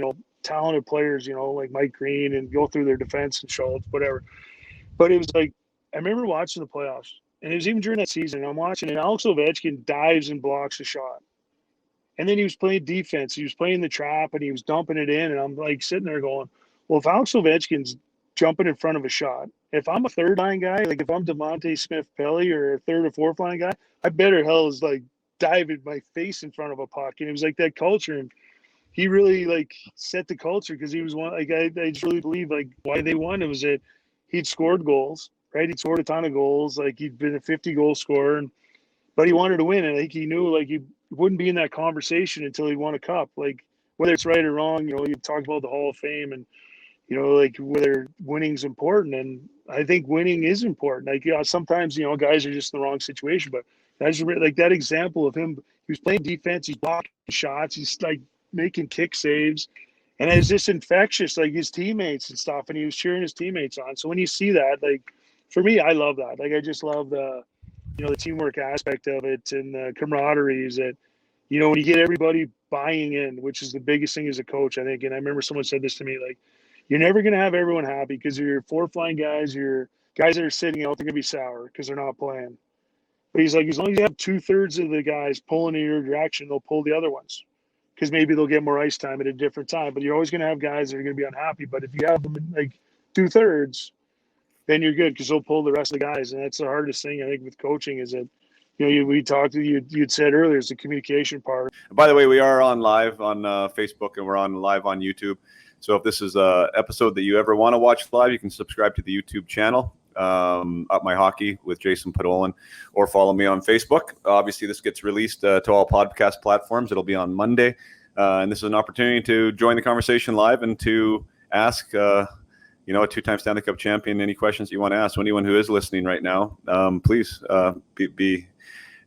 talented players, like Mike Green, and go through their defense and Schultz, whatever. But it was like I remember watching the playoffs, and it was even during that season. I'm watching, and Alex Ovechkin dives and blocks a shot. And then he was playing defense. He was playing the trap, and he was dumping it in. And I'm like sitting there going, well, if Alex Ovechkin's jumping in front of a shot, if I'm a third line guy, like if I'm Devontae Smith-Pelly or a third or fourth line guy, I better hell is like diving my face in front of a puck. And it was like that culture. And he really like set the culture because he was one. Like I just really believe like why they won. It was that he'd scored goals, right? He'd scored a ton of goals. Like he'd been a 50-goal scorer, but he wanted to win. And I think he knew like he wouldn't be in that conversation until he won a cup. Like whether it's right or wrong, you talk about the Hall of Fame and like whether winning's important. And I think winning is important. Like sometimes guys are just in the wrong situation, but I just like that example of him. He was playing defense. He's blocking shots. He's like making kick saves, and it's just infectious. Like his teammates and stuff, and he was cheering his teammates on. So when you see that, like for me, I love that. Like I just love the the teamwork aspect of it and the camaraderie is that, when you get everybody buying in, which is the biggest thing as a coach, I think. And I remember someone said this to me, like, you're never going to have everyone happy because your fourth line guys, your guys that are sitting out, they're going to be sour because they're not playing. But he's like, as long as you have 2/3 of the guys pulling in your direction, they'll pull the other ones because maybe they'll get more ice time at a different time. But you're always going to have guys that are going to be unhappy. But if you have them like 2/3, then you're good because they'll pull the rest of the guys. And that's the hardest thing, I think, with coaching is that, we talked to you, you'd said earlier, it's the communication part. By the way, we are on live on Facebook and we're on live on YouTube. So if this is a episode that you ever want to watch live, you can subscribe to the YouTube channel, Up My Hockey with Jason Podolin, or follow me on Facebook. Obviously, this gets released to all podcast platforms. It'll be on Monday. And this is an opportunity to join the conversation live and to ask a two-time Stanley Cup champion any questions you want to ask. So anyone who is listening right now, please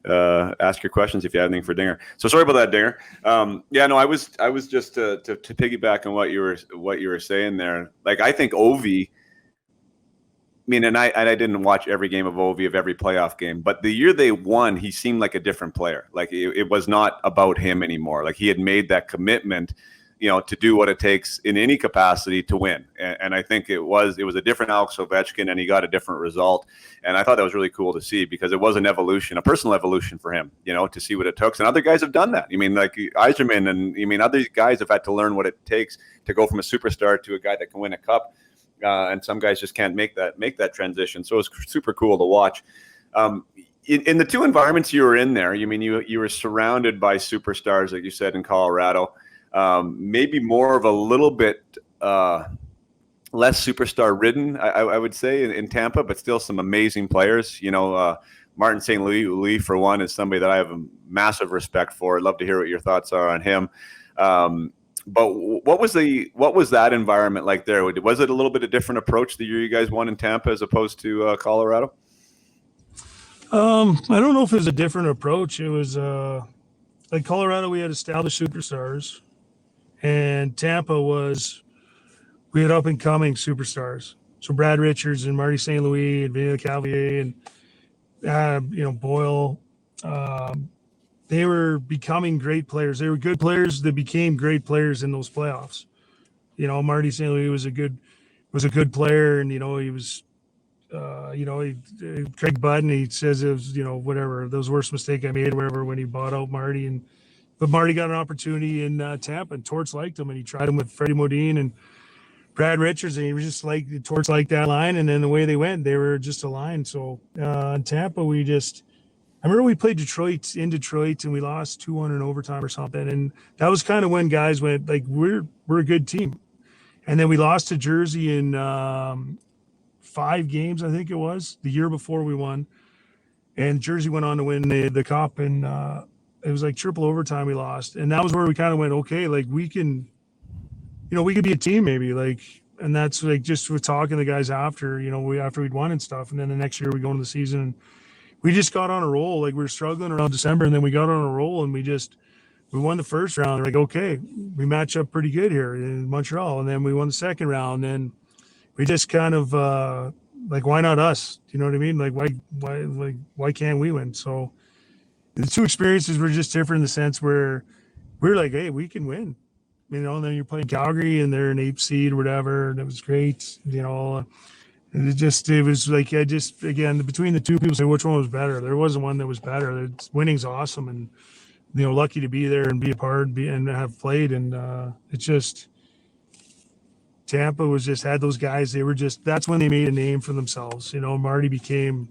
ask your questions if you have anything for Dinger. So sorry about that, Dinger. I was just to piggyback on what you were saying there. Like I think Ovi. I mean, and I didn't watch every game of Ovi of every playoff game, but the year they won, he seemed like a different player. Like it was not about him anymore. Like he had made that commitment, to do what it takes in any capacity to win. And I think it was a different Alex Ovechkin, and he got a different result. And I thought that was really cool to see because it was an evolution, a personal evolution for him, to see what it took. And other guys have done that. I mean, like Yzerman and other guys have had to learn what it takes to go from a superstar to a guy that can win a cup. And some guys just can't make that transition. So it was super cool to watch. In the two environments you were in there, you were surrounded by superstars, like you said, in Colorado. Maybe more of a little bit less superstar ridden, I would say, in Tampa, but still some amazing players. Martin St. Louis, for one, is somebody that I have a massive respect for. I'd love to hear what your thoughts are on him. But what was that environment like there? Was it a little bit of different approach the year you guys won in Tampa as opposed to Colorado? I don't know if it was a different approach. It was like Colorado, we had established superstars, and Tampa we had up and coming superstars. So Brad Richards and Marty St. Louis and Vinny Cavalier and Boyle. They were becoming great players. They were good players that became great players in those playoffs. Marty St. Louis was a good player, and he was, Craig Budden. He says it was, whatever, that was the worst mistake I made, whatever, when he bought out Marty. But Marty got an opportunity in Tampa, and Torts liked him, and he tried him with Freddie Modine and Brad Richards, and he was just like Torts liked that line, and then the way they went, they were just aligned. So in Tampa, I remember we played Detroit, and we lost 2-1 in overtime or something. And that was kind of when guys went, like, we're a good team. And then we lost to Jersey in 5 games, I think it was, the year before we won. And Jersey went on to win the cup, and it was like triple overtime we lost. And that was where we kind of went, okay, like, we could be a team maybe, like, and that's like just with talking to the guys after, after we'd won and stuff. And then the next year we go into the season, and we just got on a roll. Like, we were struggling around December, and then we got on a roll, and we won the first round. We're like, okay, we match up pretty good here in Montreal. And then we won the second round. And we just kind of like, why not us? You know what I mean? Like, why can't we win? So the two experiences were just different in the sense where we were like, hey, we can win. And then you're playing Calgary, and they're an 8th seed or whatever, and it was great. It was like, again, between the two, people say which one was better. There wasn't one that was better. Winning's awesome, and lucky to be there and be a part and have played. And it's just, Tampa was just had those guys. That's when they made a name for themselves. Marty became,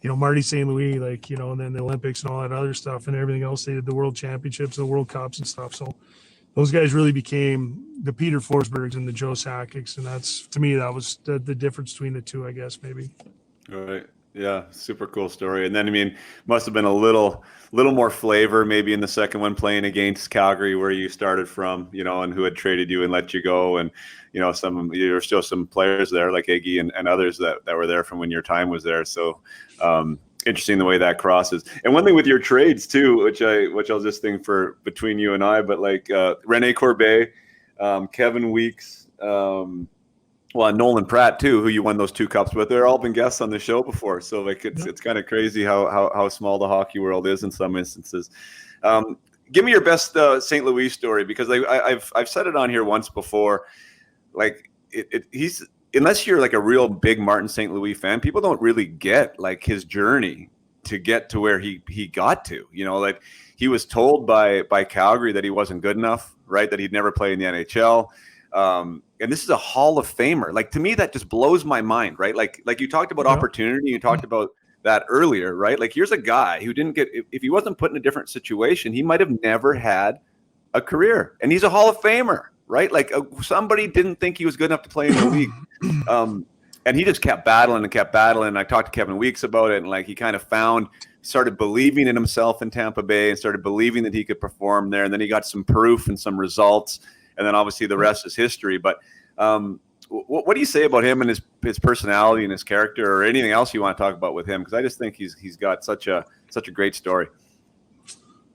Marty St. Louis, like, and then the Olympics and all that other stuff and everything else. They did the World Championships, the World Cups and stuff. So those guys really became the Peter Forsbergs and the Joe Sakics, and that's, to me, that was the difference between the two, I guess, maybe. All right. Yeah, super cool story. And then, must have been a little more flavor maybe in the second one, playing against Calgary, where you started from, and who had traded you and let you go. And, there were still some players there like Iggy and others that were there from when your time was there. So interesting the way that crosses. And one thing with your trades too, which I'll just think for between you and I, but like Rene Corbet, Kevin Weeks, Nolan Pratt too, who you won those 2 cups with. They're all been guests on the show before. So like it's kind of crazy how small the hockey world is in some instances. Give me your best St. Louis story, because I've said it on here once before. Like he's, unless you're like a real big Martin St. Louis fan, people don't really get like his journey to get to where he got to. Like he was told by Calgary that he wasn't good enough, right? That he'd never play in the N.H.L. And this is a Hall of Famer. Like, to me, that just blows my mind, right? Like you talked about opportunity, you talked about that earlier, right? Like, here's a guy who didn't get, if he wasn't put in a different situation, he might have never had a career. And he's a Hall of Famer, right? Like somebody didn't think he was good enough to play in the league. And he just kept battling and kept battling. I talked to Kevin Weeks about it, and like he kind of started believing in himself in Tampa Bay and started believing that he could perform there. And then he got some proof and some results. And then obviously the rest is history. But what do you say about him and his personality and his character, or anything else you want to talk about with him? Because I just think he's got such a great story.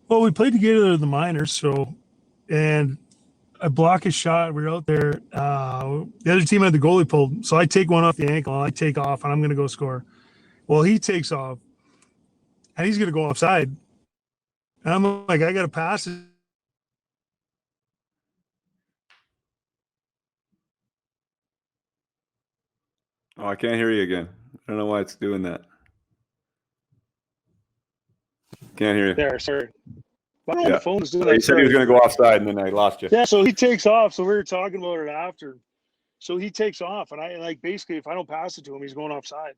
Well, we played together in the minors, and I block his shot. We were out there. The other team had the goalie pulled, so I take one off the ankle. I take off, and I'm going to go score. Well, he takes off, and he's going to go offside. And I'm like, I got to pass it. Oh, I can't hear you again. I don't know why it's doing that. Can't hear you. There, sorry. I don't know the phone is doing that. You said he was going to go offside, and then I lost you. Yeah, so he takes off. So we were talking about it after. So he takes off, and I like basically, if I don't pass it to him, he's going offside.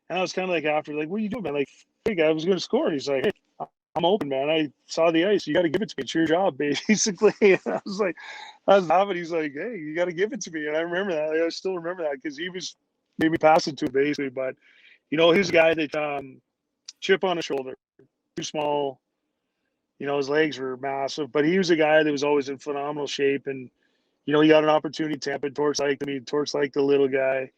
And I was kind of like after, like, what are you doing, man? Like, hey, guy, I was going to score. And he's like, hey, I'm open, man. I saw the ice. You got to give it to me. It's your job, basically. And I was laughing. He's like, hey, you got to give it to me. And I remember that. I still remember that because he was maybe passing to it, basically. But, he was a guy that chip on his shoulder, too small. You know, his legs were massive, but he was a guy that was always in phenomenal shape. And, you know, he got an opportunity. Tampa torch liked him. He torch liked the little guy.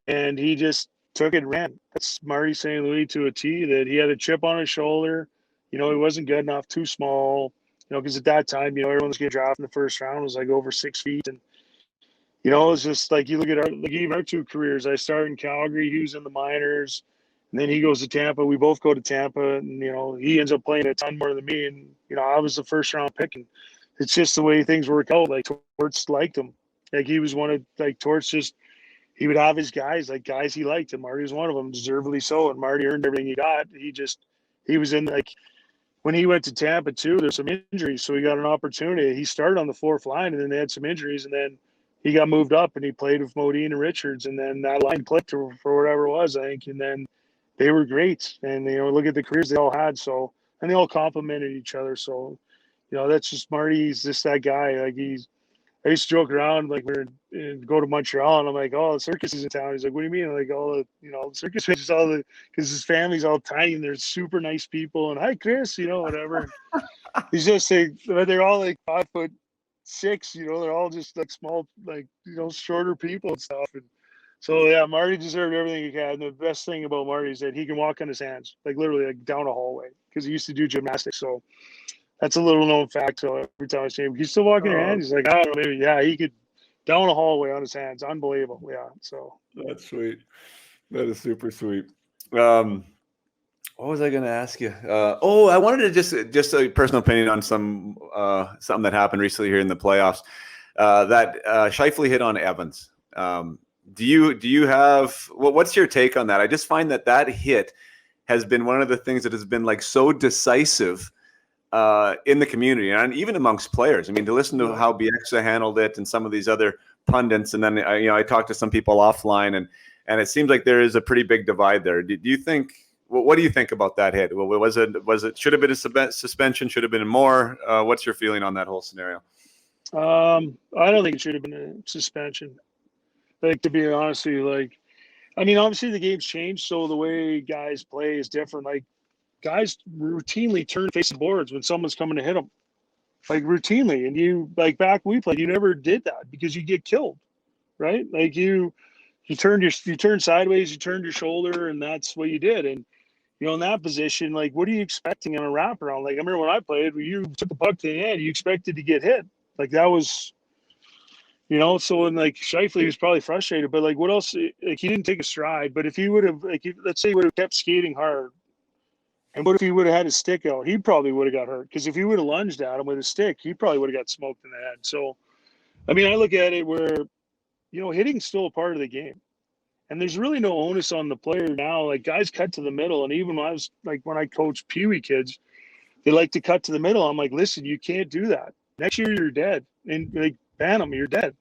And he just took it and ran. That's Marty St. Louis to a T, that he had a chip on his shoulder. You know, he wasn't good enough, too small. You know, because at that time, you know, everyone was getting drafted in the first round was like over 6 feet. And, you know, it's just like you look at our two careers. I started in Calgary. He was in the minors. And then he goes to Tampa. We both go to Tampa. And, you know, he ends up playing a ton more than me. And, you know, I was the first round pick. And it's just the way things work out. Like, Torts liked him. Like, he was one of, like, Torts just, he would have his guys, like guys he liked. And Marty was one of them, deservedly so. And Marty earned everything he got. He was in, like, when he went to Tampa too, there's some injuries. So he got an opportunity. He started on the fourth line, and then they had some injuries. And then he got moved up, and he played with Modine and Richards. And then that line clicked for whatever it was, I think. And then they were great. And, you know, look at the careers they all had. So, and they all complimented each other. So, you know, that's just Marty. He's just that guy. Like, I used to joke around, like, go to Montreal, and I'm like, oh, the circus is in town. He's like, what do you mean? I'm like, all the, you know, the circus is because his family's all tiny, and they're super nice people. And hi, Chris, you know, whatever. He's just like, they're all like 5'6", you know, they're all just like small, like, you know, shorter people and stuff. And so, yeah, Marty deserved everything he had. And the best thing about Marty is that he can walk on his hands, like literally like down a hallway, because he used to do gymnastics. So that's a little known fact. So every time I see him, he's still walking your hands. He's like, I don't know, maybe, yeah, he could down a hallway on his hands. Unbelievable. Yeah. So that's sweet. That is super sweet. What was I going to ask you? I wanted to just a personal opinion on something that happened recently here in the playoffs. That Scheifele hit on Evans. Do you have what's your take on that? I just find that hit has been one of the things that has been like so decisive in the community and even amongst players. I mean, to listen to how Bieksa handled it and some of these other pundits, and then I talked to some people offline, and it seems like there is a pretty big divide there. Do you think? What do you think about that hit? Well, was it should have been a suspension? Should have been more? What's your feeling on that whole scenario? I don't think it should have been a suspension. Like, to be honest with you, like, I mean, obviously the game's changed, so the way guys play is different. Like, guys routinely turn face the boards when someone's coming to hit them, like routinely. And you, like, back when we played, you never did that because you get killed, right? Like, you turned sideways, you turned your shoulder, and that's what you did. And, you know, in that position, like, what are you expecting on a wraparound? Like, I remember when I played, when you took the puck to the end, you expected to get hit. Like, that was, you know, so, and like Scheifele was probably frustrated, but like, what else? Like, he didn't take a stride, but if he would have, like, let's say he would have kept skating hard, and what if he would have had his stick out? He probably would have got hurt, because if he would have lunged at him with his stick, he probably would have got smoked in the head. So, I mean, I look at it where, you know, hitting's still a part of the game. And there's really no onus on the player now. Like, guys cut to the middle. And even when I coach Pee-wee kids, they like to cut to the middle. I'm like, listen, you can't do that. Next year, you're dead. And, like, ban them, you're dead.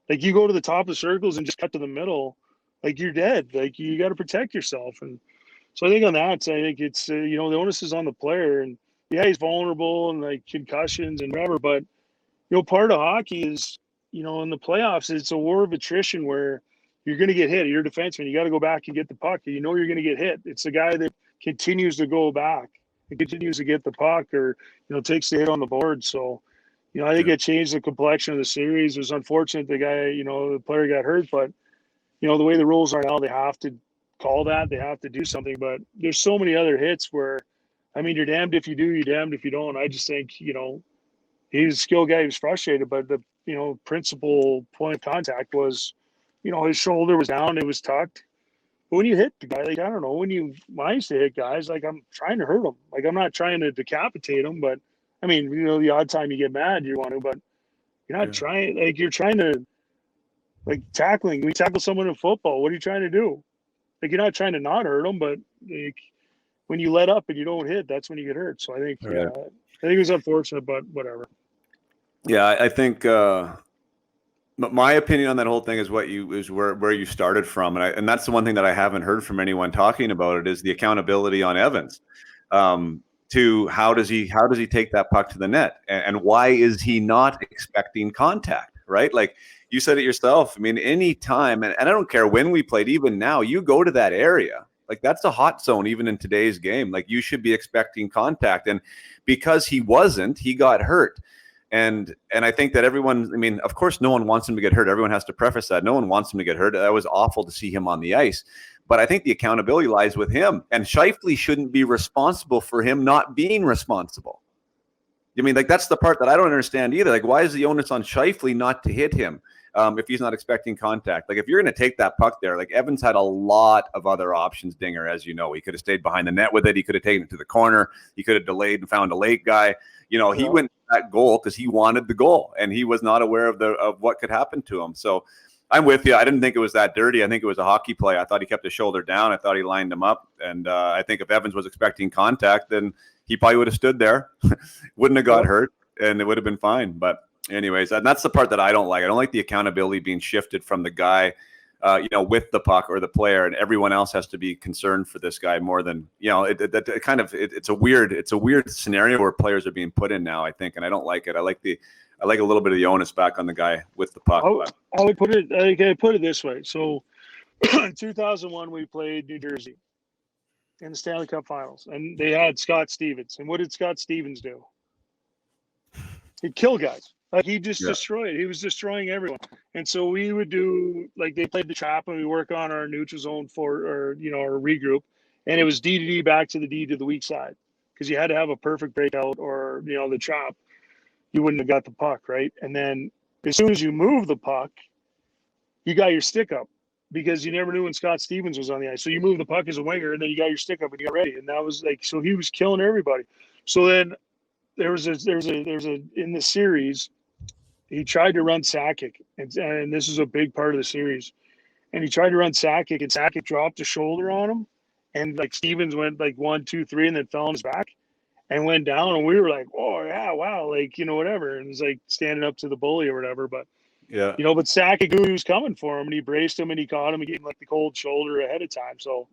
Like, you go to the top of circles and just cut to the middle, like, you're dead. Like, you got to protect yourself. And so I think on that, I think it's, you know, the onus is on the player. And, yeah, he's vulnerable and, like, concussions and whatever. But, you know, part of hockey is, you know, in the playoffs, it's a war of attrition where you're going to get hit. You're a defenseman. You got to go back and get the puck. You know you're going to get hit. It's the guy that continues to go back and continues to get the puck, or, you know, takes the hit on the board. So, you know, I think it changed the complexion of the series. It was unfortunate the guy, you know, the player got hurt, but, you know, the way the rules are now, they have to call that. They have to do something. But there's so many other hits where, I mean, you're damned if you do, you're damned if you don't. I just think, you know, he's a skilled guy. He was frustrated, but the, you know, principal point of contact was, you know, his shoulder was down, it was tucked. But when you hit the guy, like, I don't know, when I used to hit guys, like, I'm trying to hurt them. Like, I'm not trying to decapitate them, but, I mean, you know, the odd time you get mad, you want to, but you're not trying, like, you're trying to, like, tackling. We tackle someone in football. What are you trying to do? Like, you're not trying to not hurt them, but, like, when you let up and you don't hit, that's when you get hurt. So I think, I think it was unfortunate, but whatever. Yeah, I think my opinion on that whole thing is where you started from, and that's the one thing that I haven't heard from anyone talking about it is the accountability on Evans. To how does he take that puck to the net, and why is he not expecting contact? Right, like you said it yourself. I mean, any time, and I don't care when we played, even now, you go to that area. Like that's a hot zone even in today's game. Like you should be expecting contact. And because he wasn't, he got hurt. And I think that everyone, I mean, of course, no one wants him to get hurt. Everyone has to preface that. No one wants him to get hurt. That was awful to see him on the ice. But I think the accountability lies with him. And Scheifele shouldn't be responsible for him not being responsible. I mean, like, that's the part that I don't understand either. Like, why is the onus on Scheifele not to hit him if he's not expecting contact? Like, if you're going to take that puck there, like, Evans had a lot of other options, Dinger, as you know. He could have stayed behind the net with it. He could have taken it to the corner. He could have delayed and found a late guy. You know, he went for that goal because he wanted the goal, and he was not aware of what could happen to him. So I'm with you. I didn't think it was that dirty. I think it was a hockey play. I thought he kept his shoulder down. I thought he lined him up. And I think if Evans was expecting contact, then he probably would have stood there, wouldn't have got hurt, and it would have been fine. But anyways, and that's the part that I don't like. I don't like the accountability being shifted from the guy, with the puck or the player, and everyone else has to be concerned for this guy more than, it's a weird scenario where players are being put in now, I think, and I don't like it. I like a little bit of the onus back on the guy with the puck. I would put it this way. So in 2001, we played New Jersey in the Stanley Cup Finals, and they had Scott Stevens. And what did Scott Stevens do? He'd kill guys. Like, he just destroyed. He was destroying everyone. And so we would do, like, they played the trap, and we work on our neutral zone our regroup. And it was D to D back to the D to the weak side, because you had to have a perfect breakout or, the trap. You wouldn't have got the puck, right? And then as soon as you move the puck, you got your stick up, because you never knew when Scott Stevens was on the ice. So you move the puck as a winger, and then you got your stick up and you got ready. And that was like, so he was killing everybody. So then there was in the series, he tried to run Sakic, and this is a big part of the series. And he tried to run Sakic, and Sakic dropped a shoulder on him, and like Stevens went like 1, 2, 3, and then fell on his back and went down. And we were like, oh yeah, wow, like, whatever. And it was like standing up to the bully or whatever. But but Sakic knew he was coming for him, and he braced him, and he caught him and gave him like the cold shoulder ahead of time. So,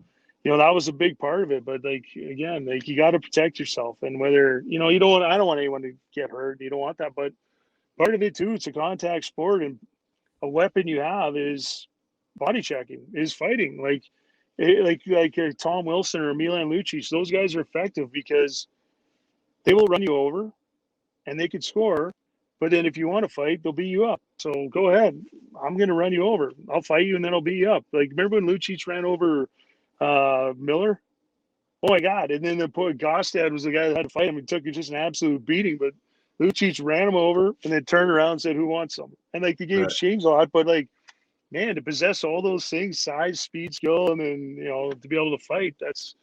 that was a big part of it. But like, again, like, you got to protect yourself, and whether, I don't want anyone to get hurt. You don't want that. But part of it too, it's a contact sport, and a weapon you have is body checking, is fighting. Like Tom Wilson or Milan Lucic, those guys are effective because they will run you over and they could score. But then if you want to fight, they'll beat you up. So go ahead. I'm going to run you over. I'll fight you, and then I'll beat you up. Like, remember when Lucic ran over Miller? Oh, my God. And then Gostad was the guy that had to fight him. He took just an absolute beating. But Lucic ran him over and then turned around and said, who wants some? And, like, the game's changed a lot. But, like, man, to possess all those things, size, speed, skill, and then, to be able to fight, that's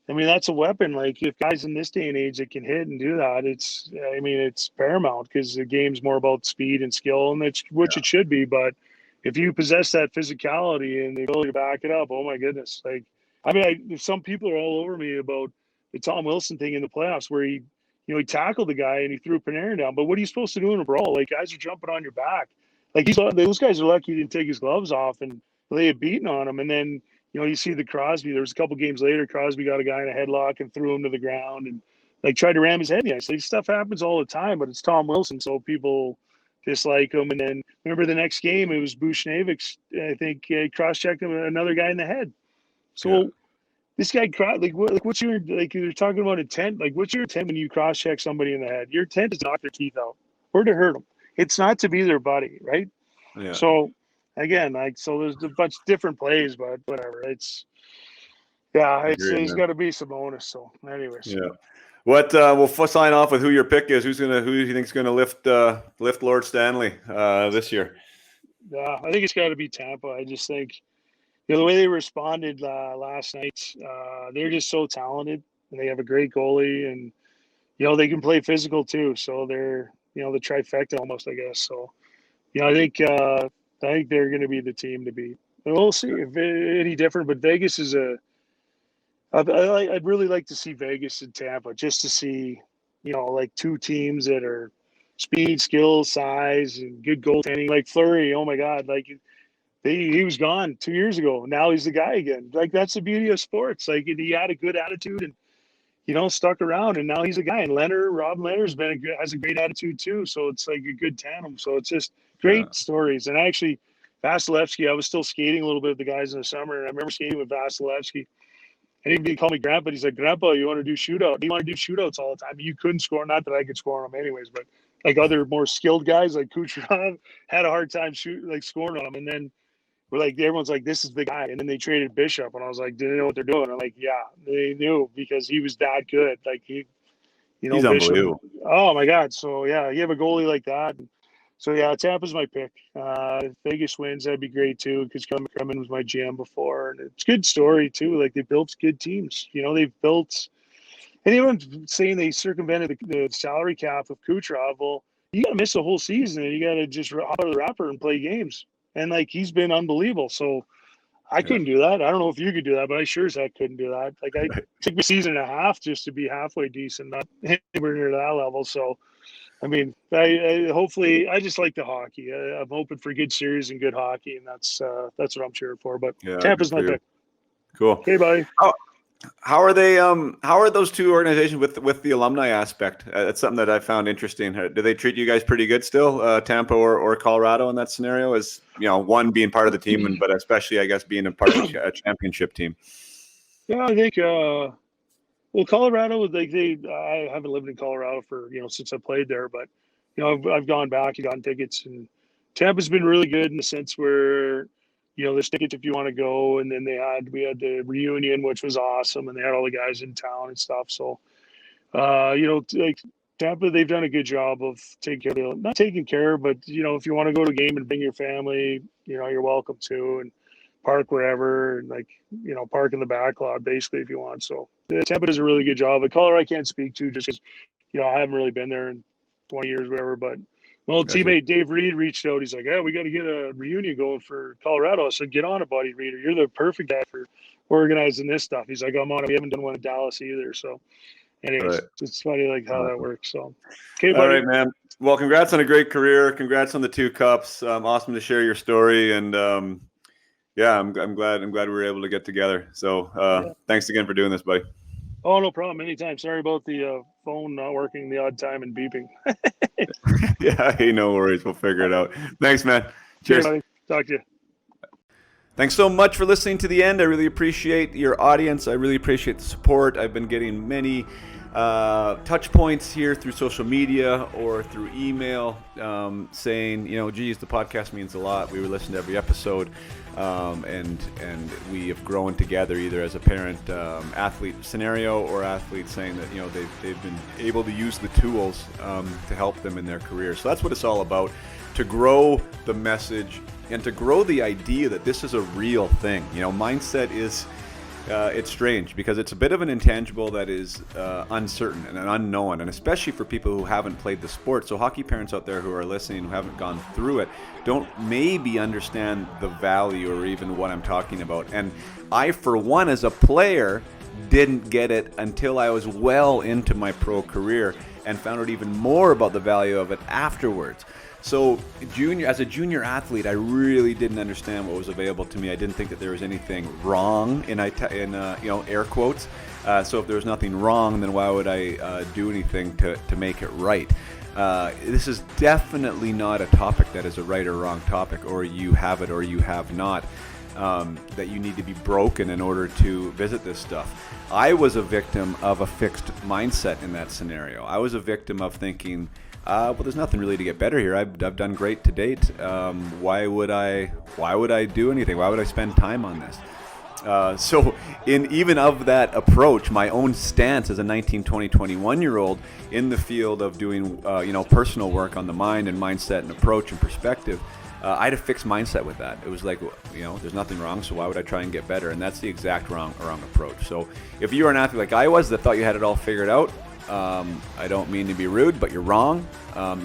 a weapon. Like, if guys in this day and age that can hit and do that, it's paramount, because the game's more about speed and skill, and that's which it should be. But if you possess that physicality and the ability to back it up, oh my goodness. Like, some people are all over me about the Tom Wilson thing in the playoffs, where he tackled the guy and he threw Panarin down. But what are you supposed to do in a brawl? Like, guys are jumping on your back. Like, those guys are lucky he didn't take his gloves off and lay a beating on him. And then, you see the Crosby. There was a couple games later, Crosby got a guy in a headlock and threw him to the ground and, like, tried to ram his head in the ice. Like, stuff happens all the time, but it's Tom Wilson, so people dislike him. And then remember the next game, it was Buchnevich, I think, cross-checked him, another guy in the head. So this guy, what's your, like, you're talking about intent. Like, what's your intent when you cross-check somebody in the head? Your intent is to knock their teeth out or to hurt them. It's not to be their buddy, right? Yeah. So, again, like, so there's a bunch of different plays, but whatever. It's there's got to be some onus. So, anyways. Yeah. What we'll sign off with who your pick is. Who do you think is going to lift Lord Stanley this year? Yeah, I think it's got to be Tampa. I just think the way they responded last night, they're just so talented, and they have a great goalie, and they can play physical too. So they're the trifecta almost, I guess. So I think they're going to be the team to beat. And we'll see if any different. But Vegas is I'd really like to see Vegas and Tampa, just to see, like, two teams that are speed, skill, size, and good goaltending. Like Fleury, oh my God, like he was gone 2 years ago. Now he's the guy again. Like, that's the beauty of sports. Like, he had a good attitude and stuck around, and now he's a guy. And Rob Leonard's has a great attitude too. So it's like a good tandem. So it's just great stories. And actually, Vasilevsky, I was still skating a little bit with the guys in the summer, and I remember skating with Vasilevsky. And he'd call me Grandpa. He's like, Grandpa, you want to do shootout? You want to do shootouts all the time. You couldn't score. Not that I could score on them anyways, but like other more skilled guys like Kucherov had a hard time scoring on them. And then we're like, everyone's like, this is the guy. And then they traded Bishop. And I was like, do they know what they're doing? I'm like, yeah, they knew because he was that good. Like he's Bishop, unbelievable. Oh my God. So yeah, you have a goalie like that. So yeah, Tampa's my pick. Vegas wins, that'd be great too, because Kremen was my GM before, and it's a good story too. Like they built good teams. They've built. Anyone's saying they circumvented the salary cap of Kucherov. Well, you got to miss a whole season, and you got to just hop out of the wrapper and play games. And like he's been unbelievable. So I couldn't do that. I don't know if you could do that, but I sure as heck couldn't do that. Like I took me a season and a half just to be halfway decent, not anywhere near that level. So. I mean, I hopefully I just like the hockey. I'm hoping for good series and good hockey, and that's what I'm cheering for. But Tampa's my pick. Cool. Okay, buddy. How are they? How are those two organizations with the alumni aspect? That's something that I found interesting. Do they treat you guys pretty good still, Tampa or Colorado in that scenario? As one being part of the team, but especially I guess being a part of a championship team. Yeah, I think. Well, Colorado, I haven't lived in Colorado for, since I played there, but, I've gone back and gotten tickets, and Tampa's been really good in the sense where, there's tickets if you want to go. And then we had the reunion, which was awesome. And they had all the guys in town and stuff. So, like Tampa, they've done a good job of not taking care, but, if you want to go to a game and bring your family, you're welcome to, and park wherever, and park in the back lot basically if you want. So Tampa does a really good job. But Colorado I can't speak to just because I haven't really been there in 20 years, whatever. But my old teammate Dave Reed reached out. He's like, "Yeah, we got to get a reunion going for Colorado." I said, "Get on it, buddy, Reed. You're the perfect guy for organizing this stuff." He's like, "I'm on it. We haven't done one in Dallas either." So, anyways, It's funny how that works. So, okay, buddy. All right, man. Well, congrats on a great career. Congrats on the 2 cups. Awesome to share your story and. Yeah, I'm glad we were able to get together. So thanks again for doing this, buddy. Oh, no problem. Anytime. Sorry about the phone not working the odd time and beeping. Yeah, hey, no worries. We'll figure it out. Thanks, man. Cheers. Okay, talk to you. Thanks so much for listening to the end. I really appreciate your audience. I really appreciate the support. I've been getting many touch points here through social media or through email saying, geez, the podcast means a lot. We listen to every episode. And we have grown together either as a parent athlete scenario or athletes saying that they've been able to use the tools to help them in their career. So that's what it's all about, to grow the message and to grow the idea that this is a real thing. Mindset is it's strange because it's a bit of an intangible that is uncertain and an unknown, and especially for people who haven't played the sport. So hockey parents out there who are listening who haven't gone through it don't maybe understand the value or even what I'm talking about. And I, for one, as a player, didn't get it until I was well into my pro career and found out even more about the value of it afterwards. So as a junior athlete, I really didn't understand what was available to me. I didn't think that there was anything wrong in air quotes. So if there was nothing wrong, then why would I do anything to make it right? This is definitely not a topic that is a right or wrong topic, or you have it or you have not, that you need to be broken in order to visit this stuff. I was a victim of a fixed mindset in that scenario. I was a victim of thinking, well, there's nothing really to get better here. I've done great to date. Why would I do anything? Why would I spend time on this? So in even of that approach, my own stance as a 19, 20, 21-year-old in the field of doing, personal work on the mind and mindset and approach and perspective, I had a fixed mindset with that. It was like, there's nothing wrong, so why would I try and get better? And that's the exact wrong approach. So if you are an athlete like I was that thought you had it all figured out, I don't mean to be rude, but you're wrong.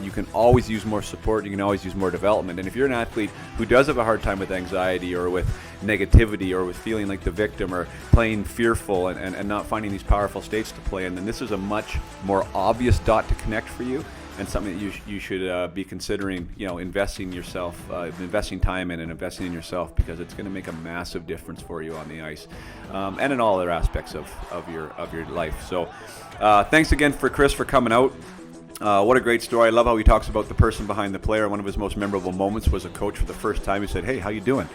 You can always use more support. You can always use more development. And if you're an athlete who does have a hard time with anxiety or with negativity or with feeling like the victim or playing fearful and not finding these powerful states to play in, then this is a much more obvious dot to connect for you and something that you should be considering, investing time in and investing in yourself, because it's going to make a massive difference for you on the ice and in all other aspects of your life. So thanks again for Chris for coming out. What a great story. I love how he talks about the person behind the player. One of his most memorable moments was a coach for the first time. He said, "Hey, how you doing?"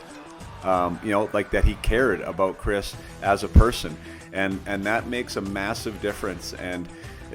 like that he cared about Chris as a person, and that makes a massive difference, and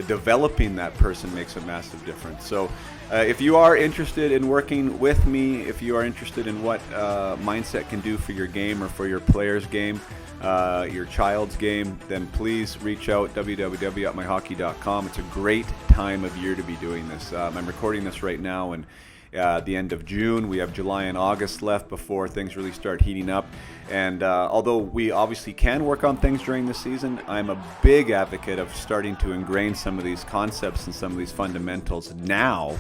developing that person makes a massive difference. So if you are interested in working with me, if you are interested in what mindset can do for your game or for your player's game, your child's game, then please reach out, www.myhockey.com. It's a great time of year to be doing this. I'm recording this right now, and the end of June. We have July and August left before things really start heating up. And although we obviously can work on things during the season, I'm a big advocate of starting to ingrain some of these concepts and some of these fundamentals now,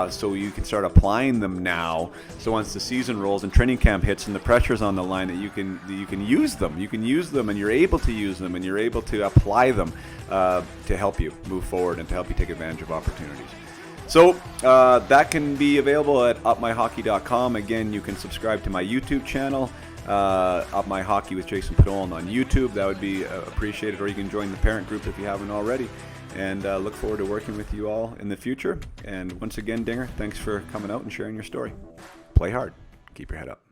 so you can start applying them now. So once the season rolls and training camp hits and the pressure's on the line, that you can use them. You can use them, and you're able to use them, and you're able to apply them to help you move forward and to help you take advantage of opportunities. So that can be available at upmyhockey.com. Again, you can subscribe to my YouTube channel, Up My Hockey with Jason Podolin on YouTube. That would be appreciated. Or you can join the parent group if you haven't already. And look forward to working with you all in the future. And once again, Dinger, thanks for coming out and sharing your story. Play hard. Keep your head up.